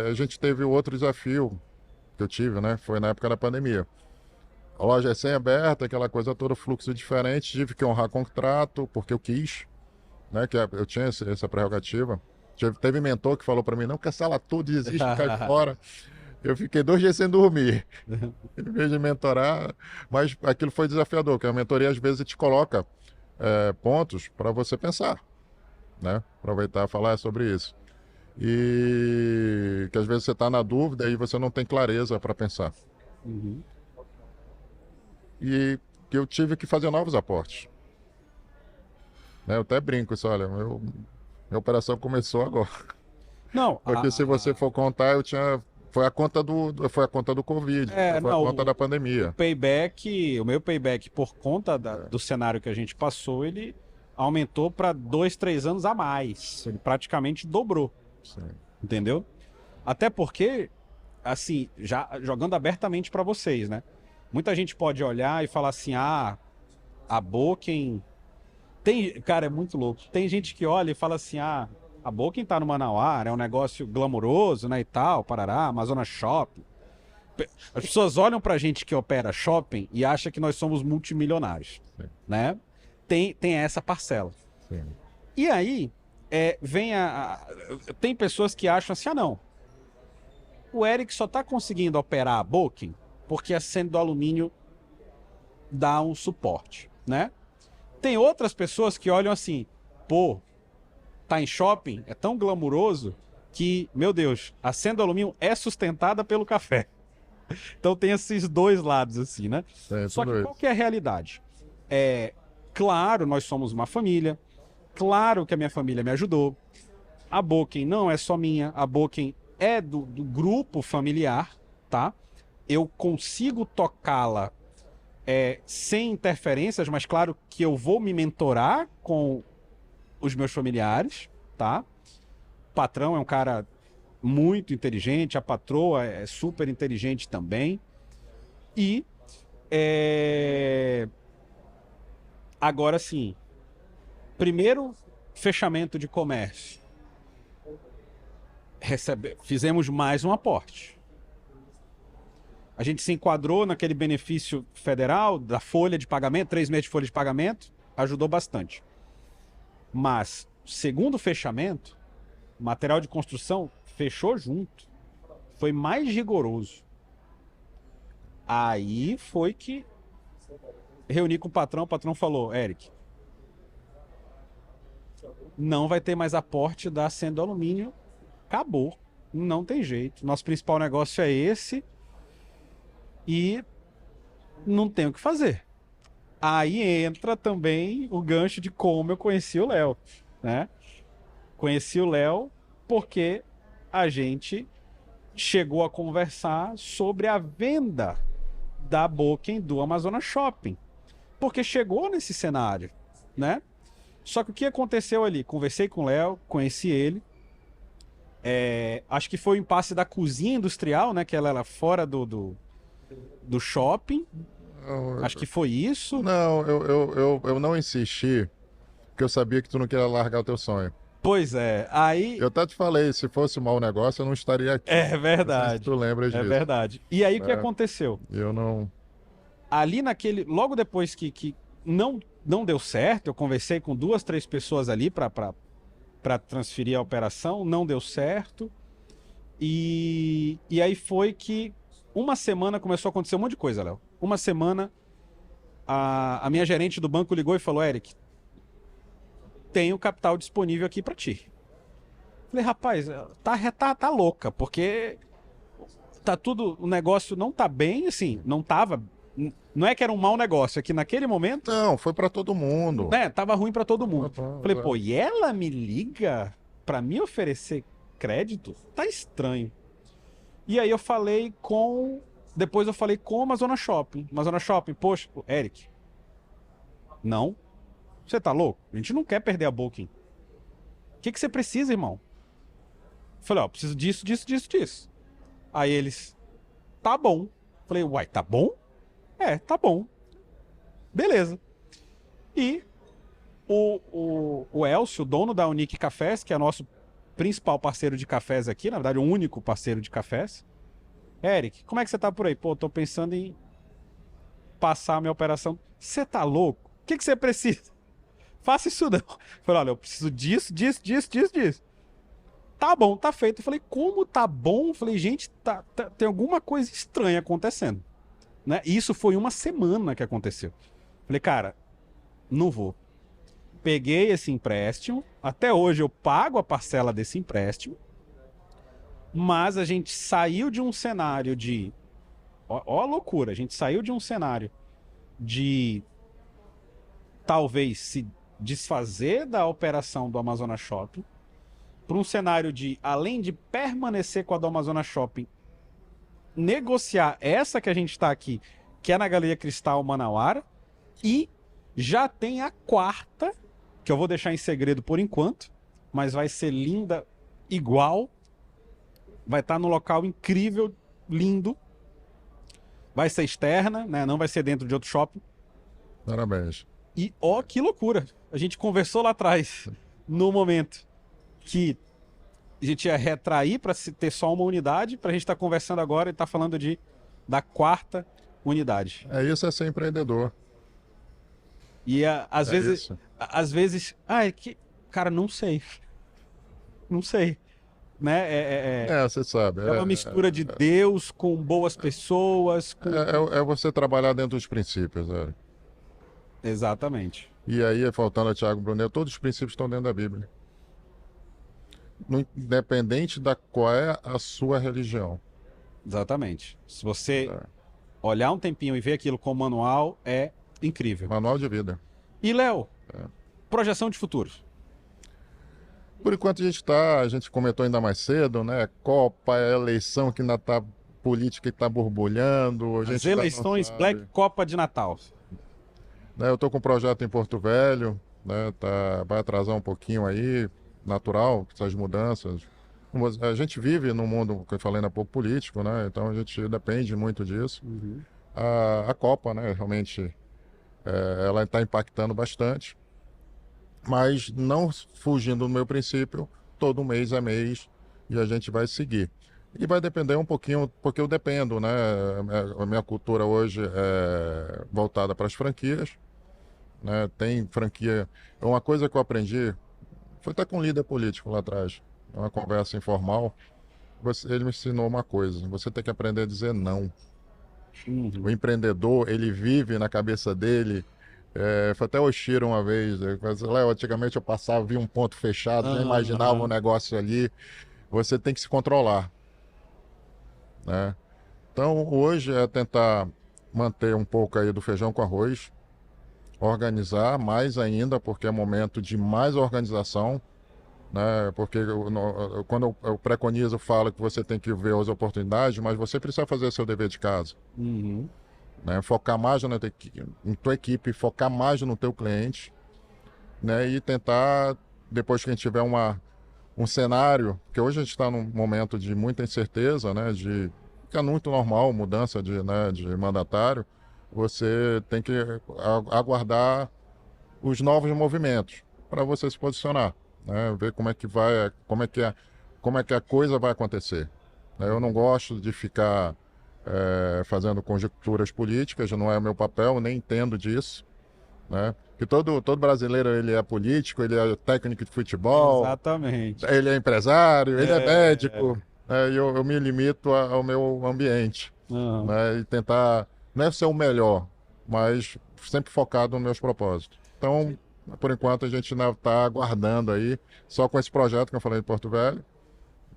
a gente teve outro desafio que eu tive, né? Foi na época da pandemia. A loja recém-aberta, aquela coisa toda, fluxo diferente, tive que honrar contrato, porque eu quis, né? Que eu tinha essa prerrogativa. Teve mentor que falou para mim, não, cancela tudo, desiste, cai fora. Eu fiquei 2 dias sem dormir, em vez de mentorar, mas aquilo foi desafiador, porque a mentoria às vezes te coloca pontos para você pensar, né? Aproveitar e falar sobre isso. E que às vezes você está na dúvida e você não tem clareza para pensar. Uhum. E que eu tive que fazer novos aportes. Né? Eu até brinco isso, olha, minha operação começou agora. Não, Porque se você for contar, foi a conta do Covid, foi a não, conta da pandemia. o meu payback por conta do cenário que a gente passou, ele aumentou para 2, 3 anos a mais. Ele praticamente dobrou. Sim. Entendeu? Até porque, assim, já jogando abertamente para vocês, né? Muita gente pode olhar e falar assim, a Booking... Cara, é muito louco. Tem gente que olha e fala assim, a Booking tá no Manauara, é um negócio glamuroso, né, e tal, parará, Amazonas Shopping. As pessoas olham pra gente que opera shopping e acham que nós somos multimilionários, Sim. né? Tem essa parcela. Sim. E aí, tem pessoas que acham assim, não, o Eric só tá conseguindo operar a Booking porque a Centro do Alumínio dá um suporte, né? Tem outras pessoas que olham assim, pô, tá em shopping, é tão glamuroso que, meu Deus, a Centro do Alumínio é sustentada pelo café. Então tem esses dois lados assim, né? Só que qual que é a realidade? Claro, nós somos uma família, claro que a minha família me ajudou. A Booking não é só minha, a Booking é do grupo familiar, tá? Eu consigo tocá-la sem interferências, mas claro que eu vou me mentorar com os meus familiares, tá? O patrão é um cara muito inteligente, a patroa é super inteligente também. E agora sim, primeiro fechamento de comércio. Fizemos mais um aporte. A gente se enquadrou naquele benefício federal da folha de pagamento, 3 meses de folha de pagamento, ajudou bastante. Mas, segundo fechamento, material de construção fechou junto. Foi mais rigoroso. Aí foi que reuni com o patrão falou, Eric, não vai ter mais aporte da Sendo Alumínio, acabou, não tem jeito. Nosso principal negócio é esse e não tem o que fazer. Aí entra também o gancho de como eu conheci o Léo, né? Conheci o Léo porque a gente chegou a conversar sobre a venda da Booking do Amazonas Shopping. Porque chegou nesse cenário, né? Só que o que aconteceu ali? Conversei com o Léo, conheci ele. Acho que foi o impasse da cozinha industrial, né? Que ela era fora do shopping. Acho que foi isso. Não, eu não insisti, porque eu sabia que tu não queria largar o teu sonho. Pois é, aí... Eu até te falei, se fosse um mau negócio, eu não estaria aqui. É Não sei se verdade. tu lembra disso. É verdade. E aí o que É. aconteceu? Eu não... Ali logo depois que não deu certo, eu conversei com 2, 3 pessoas ali para transferir a operação, não deu certo. E aí foi que uma semana começou a acontecer um monte de coisa, Léo. Uma semana a minha gerente do banco ligou e falou, Eric, tenho capital disponível aqui para ti. Falei, rapaz, tá louca, porque tá tudo, o negócio não tá bem, assim, não tava, não é que era um mau negócio, é que naquele momento, Não, foi pra todo mundo. né, tava ruim para todo mundo. Falei, É. pô, e ela me liga para me oferecer crédito? Tá estranho. E aí depois eu falei com a Amazonas Shopping. Amazonas Shopping, poxa, Eric, não, você tá louco? A gente não quer perder a Booking. O que você precisa, irmão? Falei, ó, preciso disso, disso, disso, disso. Aí eles, tá bom. Falei, uai, tá bom? Tá bom. Beleza. E o Elcio, dono da Unique Cafés, que é nosso principal parceiro de cafés aqui, na verdade, o único parceiro de cafés. Eric, como é que você tá por aí? Pô, tô pensando em passar a minha operação. Você tá louco? O que você precisa? Faça isso não. Falei, olha, eu preciso disso, disso, disso, disso, disso. Tá bom, tá feito. Eu falei, como tá bom? Eu falei, gente, tem alguma coisa estranha acontecendo. Né? E isso foi uma semana que aconteceu. Falei, cara, não vou. Peguei esse empréstimo, até hoje eu pago a parcela desse empréstimo, mas a gente saiu de um cenário de... Ó a loucura, a gente saiu de um cenário de talvez se desfazer da operação do Amazonas Shopping para um cenário de, além de permanecer com a do Amazonas Shopping, negociar essa que a gente está aqui, que é na Galeria Cristal Manauara, e já tem a quarta, que eu vou deixar em segredo por enquanto, mas vai ser linda igual, vai estar num local incrível, lindo, vai ser externa, né? Não vai ser dentro de outro shopping. Parabéns. E ó, que loucura! A gente conversou lá atrás, no momento que a gente ia retrair para ter só uma unidade, para a gente estar conversando agora e estar falando da quarta unidade. Isso é ser empreendedor. E às Isso. cara, não sei. Não sei. Né? Você sabe. É uma mistura de Deus com boas pessoas. É você trabalhar dentro dos princípios. Exatamente. E aí, faltando a Thiago Brunel, todos os princípios estão dentro da Bíblia. Independente da qual é a sua religião. Exatamente. Se você olhar um tempinho e ver aquilo como manual, é incrível. Manual de vida. E, Léo, projeção de futuro. Por enquanto a gente comentou ainda mais cedo, né? Copa, eleição que ainda está política que está borbulhando. As eleições Black Copa de Natal. Eu estou com um projeto em Porto Velho, né? Vai atrasar um pouquinho aí, natural, essas mudanças. A gente vive num mundo, que eu falei, pouco político, né? Então a gente depende muito disso. a Copa, né? Realmente ela está impactando bastante, mas não fugindo do meu princípio, todo mês é mês e a gente vai seguir. E vai depender um pouquinho, porque eu dependo, né? A minha cultura hoje é voltada para as franquias, né? Tem franquia. Uma coisa que eu aprendi, foi até com um líder político lá atrás, uma conversa informal. Ele me ensinou uma coisa: você tem que aprender a dizer não. O Uhum. empreendedor, ele vive na cabeça dele. Foi até o Oshiro uma vez. Léo, antigamente eu passava, via um ponto fechado, já imaginava um Aham. negócio ali. Você tem que se controlar, né? Então, hoje é tentar manter um pouco aí do feijão com arroz, organizar mais ainda, porque é momento de mais organização, né? Porque quando eu preconizo, falo que você tem que ver as oportunidades, mas você precisa fazer seu dever de casa, Uhum. né? Focar mais em tua equipe, focar mais no teu cliente, né? E tentar, depois que a gente tiver um cenário, que hoje a gente está num momento de muita incerteza, né? Que é muito normal, mudança de mandatário, você tem que aguardar os novos movimentos para você se posicionar, né? Ver como é que vai, como é que a coisa vai acontecer. Né? Eu não gosto de ficar fazendo conjecturas políticas, não é meu papel, nem entendo disso, né? Que todo brasileiro ele é político, ele é técnico de futebol, Exatamente. ele é empresário, ele é É. médico, né? E eu me limito ao meu ambiente, Aham. né? E tentar não é ser o melhor, mas sempre focado nos meus propósitos. Então, por enquanto, a gente ainda está aguardando aí, só com esse projeto que eu falei de Porto Velho,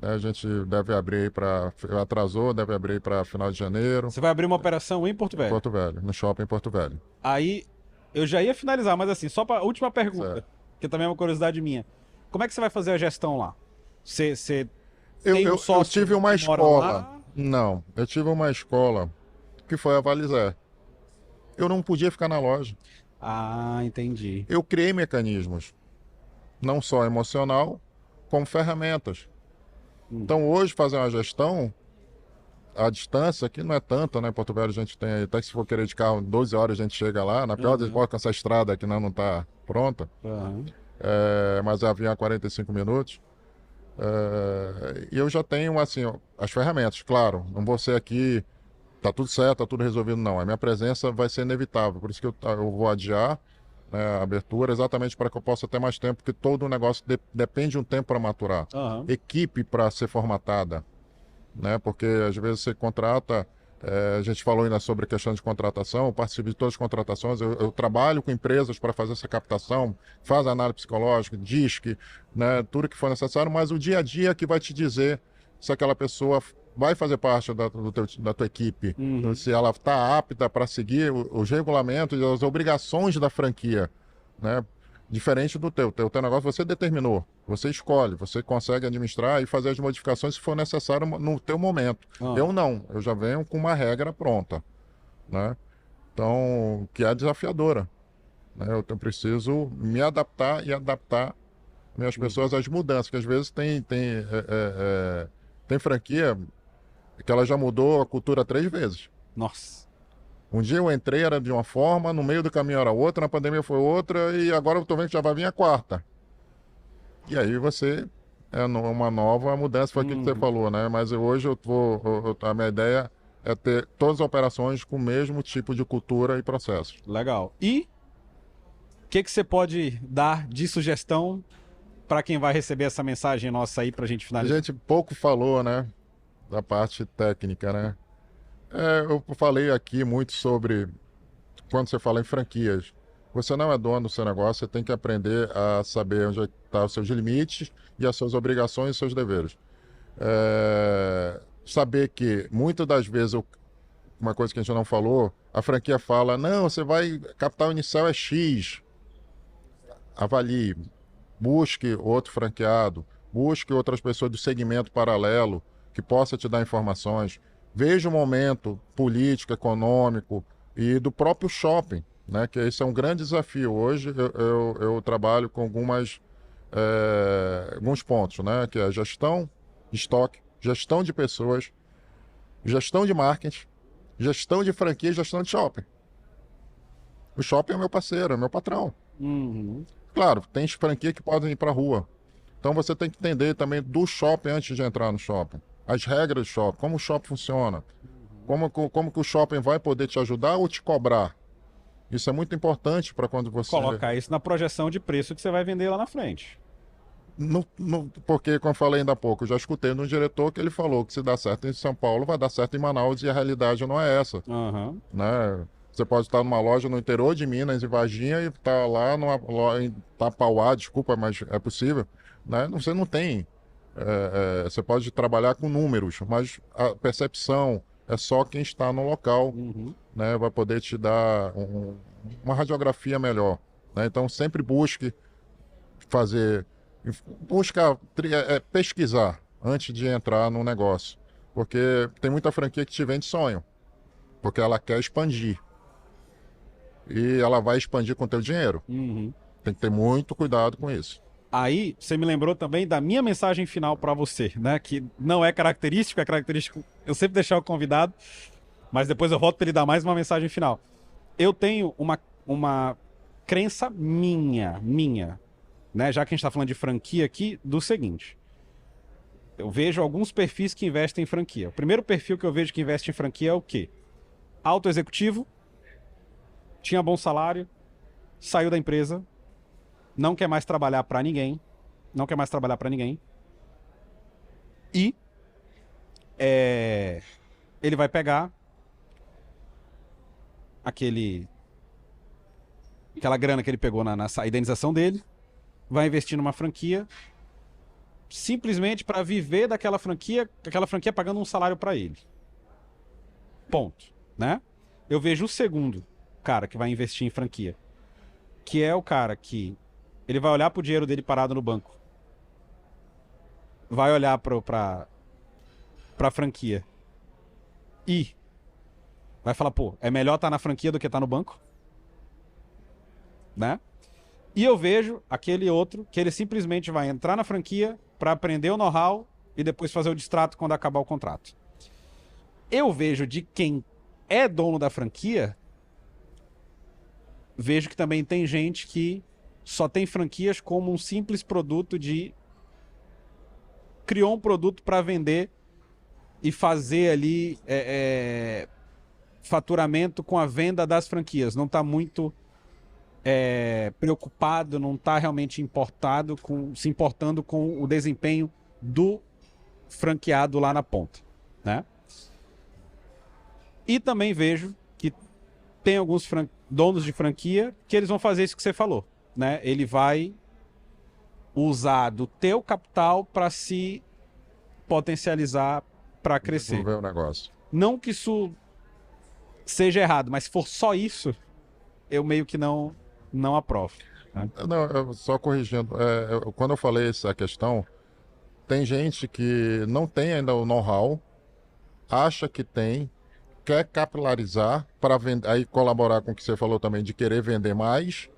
né? A gente deve abrir para. Atrasou, deve abrir para final de janeiro, Você vai abrir uma operação em Porto em Velho. Porto Velho, no shopping Porto Velho. Aí eu já ia finalizar, mas assim, só para última pergunta, Certo. que também é uma curiosidade minha. Como é que você vai fazer a gestão lá? Você Eu, tem um eu, eu tive sócio uma que mora escola. lá? Não, eu tive uma escola que foi a Valizé. Eu não podia ficar na loja. Ah, entendi. Eu criei mecanismos, não só emocional, como ferramentas. Uhum. Então, hoje, fazer uma gestão à distância, que não é tanto, né? Em Porto Velho a gente tem, até que se for querer de carro, 12 horas a gente chega lá. Na pior das Aham, hipóteses, com essa estrada que não está pronta, aham. mas já vinha a 45 minutos. E eu já tenho, assim, ó, as ferramentas, claro. Não vou ser aqui, tá tudo certo, tá tudo resolvido, não. A minha presença vai ser inevitável, por isso que eu vou adiar, né, a abertura, exatamente para que eu possa ter mais tempo, porque todo o negócio depende de um tempo para maturar. Aham. Equipe para ser formatada, né? Porque às vezes você contrata, a gente falou ainda sobre a questão de contratação, eu participo de todas as contratações, eu trabalho com empresas para fazer essa captação, faz análise psicológica, DISC, né? Tudo que for necessário, mas o dia a dia que vai te dizer se aquela pessoa vai fazer parte da tua equipe, Uhum. se ela está apta para seguir os regulamentos e as obrigações da franquia, né? Diferente do teu negócio você determinou, você escolhe, você consegue administrar e fazer as modificações se for necessário no teu momento. Eu Aham. não, eu já venho com uma regra pronta, né? Então, que é desafiadora, né? Eu preciso me adaptar e adaptar minhas Uhum. pessoas às mudanças, que às vezes tem franquia que ela já mudou a cultura 3 vezes. Nossa. Um dia eu entrei, era de uma forma, no meio do caminho era outra, na pandemia foi outra, e agora eu tô vendo que já vai vir a quarta. E aí você uma nova mudança, foi aquilo que você Uhum. falou, né? Mas hoje a minha ideia é ter todas as operações com o mesmo tipo de cultura e processos. Legal. E o que que você pode dar de sugestão para quem vai receber essa mensagem nossa aí para a gente A finalizar? gente pouco falou, né, da parte técnica, né? Eu falei aqui muito sobre quando você fala em franquias. Você não é dono do seu negócio, você tem que aprender a saber onde estão os seus limites e as suas obrigações e seus deveres. Saber que muitas das vezes uma coisa que a gente não falou, a franquia fala, não, você vai, capital inicial é X, avalie, busque outro franqueado, busque outras pessoas do segmento paralelo que possa te dar informações, veja o momento político, econômico e do próprio shopping, né, que esse é um grande desafio. Hoje eu trabalho com alguns pontos, né, que é gestão de estoque, gestão de pessoas, gestão de marketing Gestão de franquia e gestão de shopping. O shopping é meu parceiro, é meu patrão. Uhum. Claro, tem franquia que podem ir para a rua. Então você tem que entender também do shopping antes de entrar no shopping. As regras do shopping, como o shopping funciona. Como que o shopping vai poder te ajudar ou te cobrar. Isso é muito importante para quando você... Colocar isso na projeção de preço que você vai vender lá na frente. Porque, como eu falei ainda há pouco, eu já escutei de um diretor que ele falou que se dá certo em São Paulo, vai dar certo em Manaus, e a realidade não é essa, Uhum. né? Você pode estar numa loja no interior de Minas, em Varginha, e estar lá numa loja em Tapauá, desculpa, mas é possível, né? Você não tem... você pode trabalhar com números, mas a percepção é só quem está no local, Uhum. né? Vai poder te dar uma radiografia melhor, né? Então sempre busque fazer, buscar, pesquisar antes de entrar no negócio. Porque tem muita franquia que te vende sonho, porque ela quer expandir. E ela vai expandir com o teu dinheiro. Uhum. Tem que ter muito cuidado com isso. Aí, você me lembrou também da minha mensagem final para você, né? Que não é característico, é característico eu sempre deixar o convidado, mas depois eu volto para ele dar mais uma mensagem final. Eu tenho uma crença minha, né? Já que a gente está falando de franquia aqui, do seguinte. Eu vejo alguns perfis que investem em franquia. O primeiro perfil que eu vejo que investe em franquia é o quê? Alto executivo, tinha bom salário, saiu da empresa, não quer mais trabalhar para ninguém, não quer mais trabalhar para ninguém. E ele vai pegar aquela grana que ele pegou na indenização dele, vai investir numa franquia simplesmente para viver daquela franquia pagando um salário para ele. Ponto, né? Eu vejo o segundo cara que vai investir em franquia, que é o cara que ele vai olhar pro dinheiro dele parado no banco, vai olhar pra franquia e vai falar, pô, é melhor estar na franquia do que estar no banco, né? E eu vejo aquele outro que ele simplesmente vai entrar na franquia para aprender o know-how e depois fazer o distrato quando acabar o contrato. Eu vejo de quem é dono da franquia, vejo que também tem gente que só tem franquias como um simples produto de... criou um produto para vender e fazer ali faturamento com a venda das franquias. Não está muito preocupado, não está realmente se importando com o desempenho do franqueado lá na ponta, né? E também vejo que tem alguns donos de franquia que eles vão fazer isso que você falou, né? Ele vai usar do teu capital para se potencializar, para crescer. Desenvolver o negócio. Não que isso seja errado, mas se for só isso, eu meio que não aprovo, né? Não, só corrigindo, quando eu falei essa questão, tem gente que não tem ainda o know-how, acha que tem, quer capilarizar para aí colaborar com o que você falou também de querer vender mais.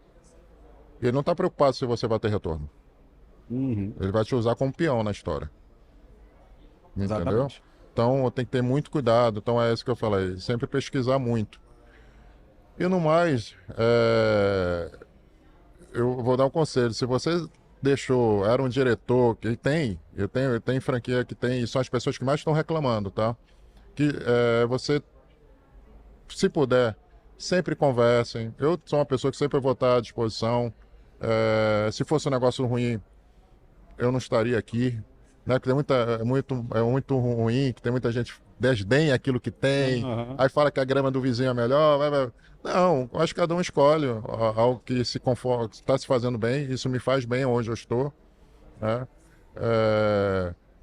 Ele não está preocupado se você vai ter retorno. Uhum. Ele vai te usar como peão na história. Entendeu? Exatamente. Então tem que ter muito cuidado. Então é isso que eu falei. Sempre pesquisar muito. E no mais, eu vou dar um conselho. Se você era um diretor que eu tenho franquia que tem, e são as pessoas que mais estão reclamando, tá? Que você, se puder, sempre conversem. Eu sou uma pessoa que sempre vou estar à disposição. Se fosse um negócio ruim, eu não estaria aqui, né? Porque é muito ruim, que tem muita gente desdenha aquilo que tem, aí fala que a grama do vizinho é melhor. Não, acho que cada um escolhe algo que se conforma, está se fazendo bem, isso me faz bem onde eu estou, né?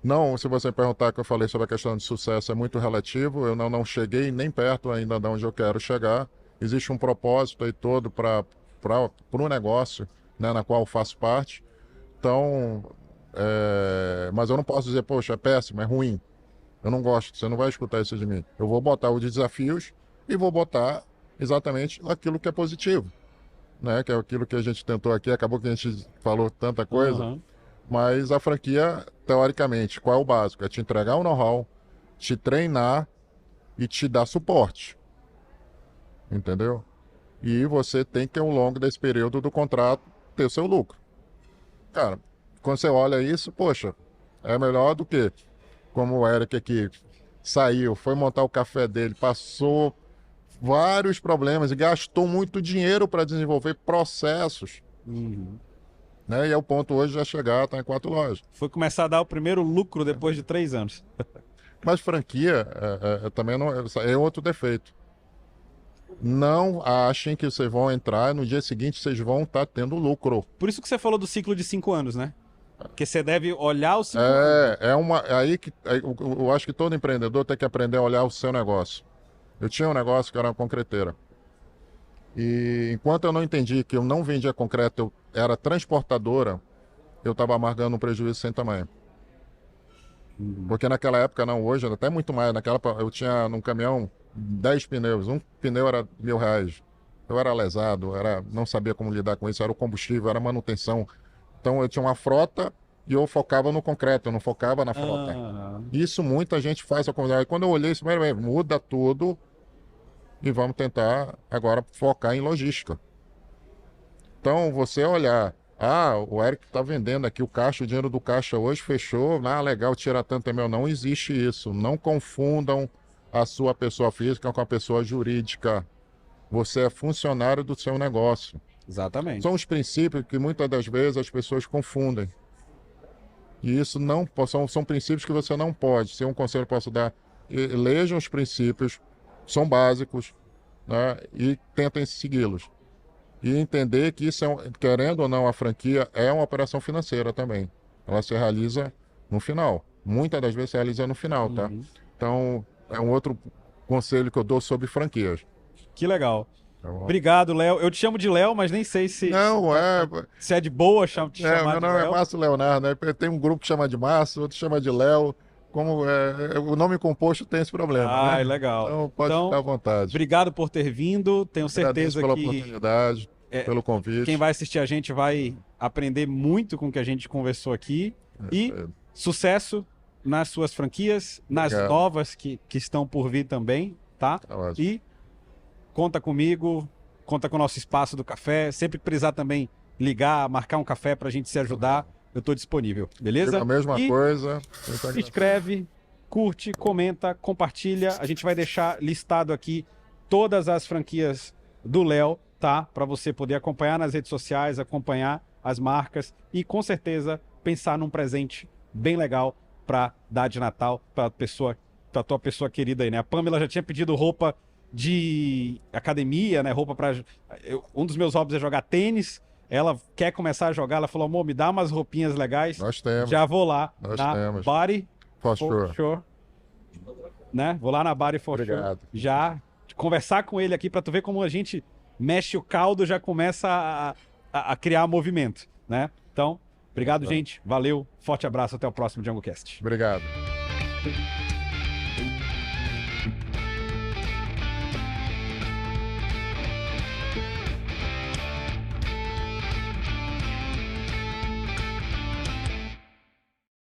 Não, se você perguntar que eu falei sobre a questão de sucesso, é muito relativo, eu não cheguei nem perto ainda de onde eu quero chegar, existe um propósito aí todo para um negócio, né, na qual eu faço parte, então, mas eu não posso dizer, poxa, é péssimo, é ruim, eu não gosto, você não vai escutar isso de mim, eu vou botar os desafios e vou botar exatamente aquilo que é positivo, né, que é aquilo que a gente tentou aqui, acabou que a gente falou tanta coisa, mas a franquia, teoricamente, qual é o básico? É te entregar o know-how, te treinar e te dar suporte. Entendeu? E você tem que, ao longo desse período do contrato, ter o seu lucro. Cara, quando você olha isso, poxa, é melhor do que, como o Eric aqui saiu, foi montar o café dele, passou vários problemas e gastou muito dinheiro para desenvolver processos. Né? E é o ponto hoje já chegar, tá em 4 lojas. Foi começar a dar o primeiro lucro depois de 3 anos. Mas franquia também não, é outro defeito. Não achem que vocês vão entrar e no dia seguinte vocês vão estar tendo lucro. Por isso que você falou do ciclo de 5 anos, né? Porque você deve olhar o ciclo. Eu acho que todo empreendedor tem que aprender a olhar o seu negócio. Eu tinha um negócio que era uma concreteira. E enquanto eu não entendi que eu não vendia concreto, eu era transportadora, eu estava amargando um prejuízo sem tamanho. Porque naquela época, não, hoje, até muito mais. Naquela época eu tinha num caminhão 10 pneus, um pneu era R$1.000. Eu era lesado, não sabia como lidar com isso, era o combustível, era a manutenção. Então eu tinha uma frota e eu focava no concreto, eu não focava na frota. Isso muita gente faz ao contrário. Quando eu olhei isso, muda tudo e vamos tentar agora focar em logística. Então você olhar, o Eric está vendendo aqui o caixa, o dinheiro do caixa hoje fechou, legal, tira tanto é meu. Não existe isso, não confundam a sua pessoa física com a pessoa jurídica. Você é funcionário do seu negócio. Exatamente. São os princípios que muitas das vezes as pessoas confundem. E isso não são princípios que você não pode. Se um conselho eu posso dar, lejam os princípios, são básicos, né, e tentem segui-los. E entender que isso, querendo ou não, a franquia é uma operação financeira também. Ela se realiza no final. Muitas das vezes se realiza no final, tá? Então, é um outro conselho que eu dou sobre franquias. Que legal. Obrigado, Léo. Eu te chamo de Léo, mas nem sei se se é de boa te chamar de Léo. Meu nome é Márcio Leonardo, né? Tem um grupo que chama de Márcio, outro chama de Léo. Como o nome composto tem esse problema, né? Legal. Então pode ficar à vontade. Obrigado por ter vindo. Tenho certeza pela que oportunidade, pelo convite. Quem vai assistir a gente vai aprender muito com o que a gente conversou aqui. E sucesso nas suas franquias, nas novas que estão por vir também, tá? E conta comigo, conta com o nosso espaço do café. Sempre que precisar também ligar, marcar um café pra gente se ajudar, eu tô disponível, beleza? A mesma coisa. Se inscreve, curte, comenta, compartilha. A gente vai deixar listado aqui todas as franquias do Léo, tá? Para você poder acompanhar nas redes sociais, acompanhar as marcas e com certeza pensar num presente bem legal para dar de Natal para tua pessoa querida aí, né? A Pamela já tinha pedido roupa de academia, né? Roupa para um dos meus hobbies é jogar tênis. Ela quer começar a jogar, ela falou: amor, me dá umas roupinhas legais. Nós temos. Já vou lá na temos. Body For Sure. Né? Vou lá na Body For Obrigado. Sure. Já conversar com ele aqui para tu ver como a gente mexe o caldo, já começa a criar movimento, né? Então, obrigado, gente. Valeu. Forte abraço. Até o próximo JungoCast. Obrigado.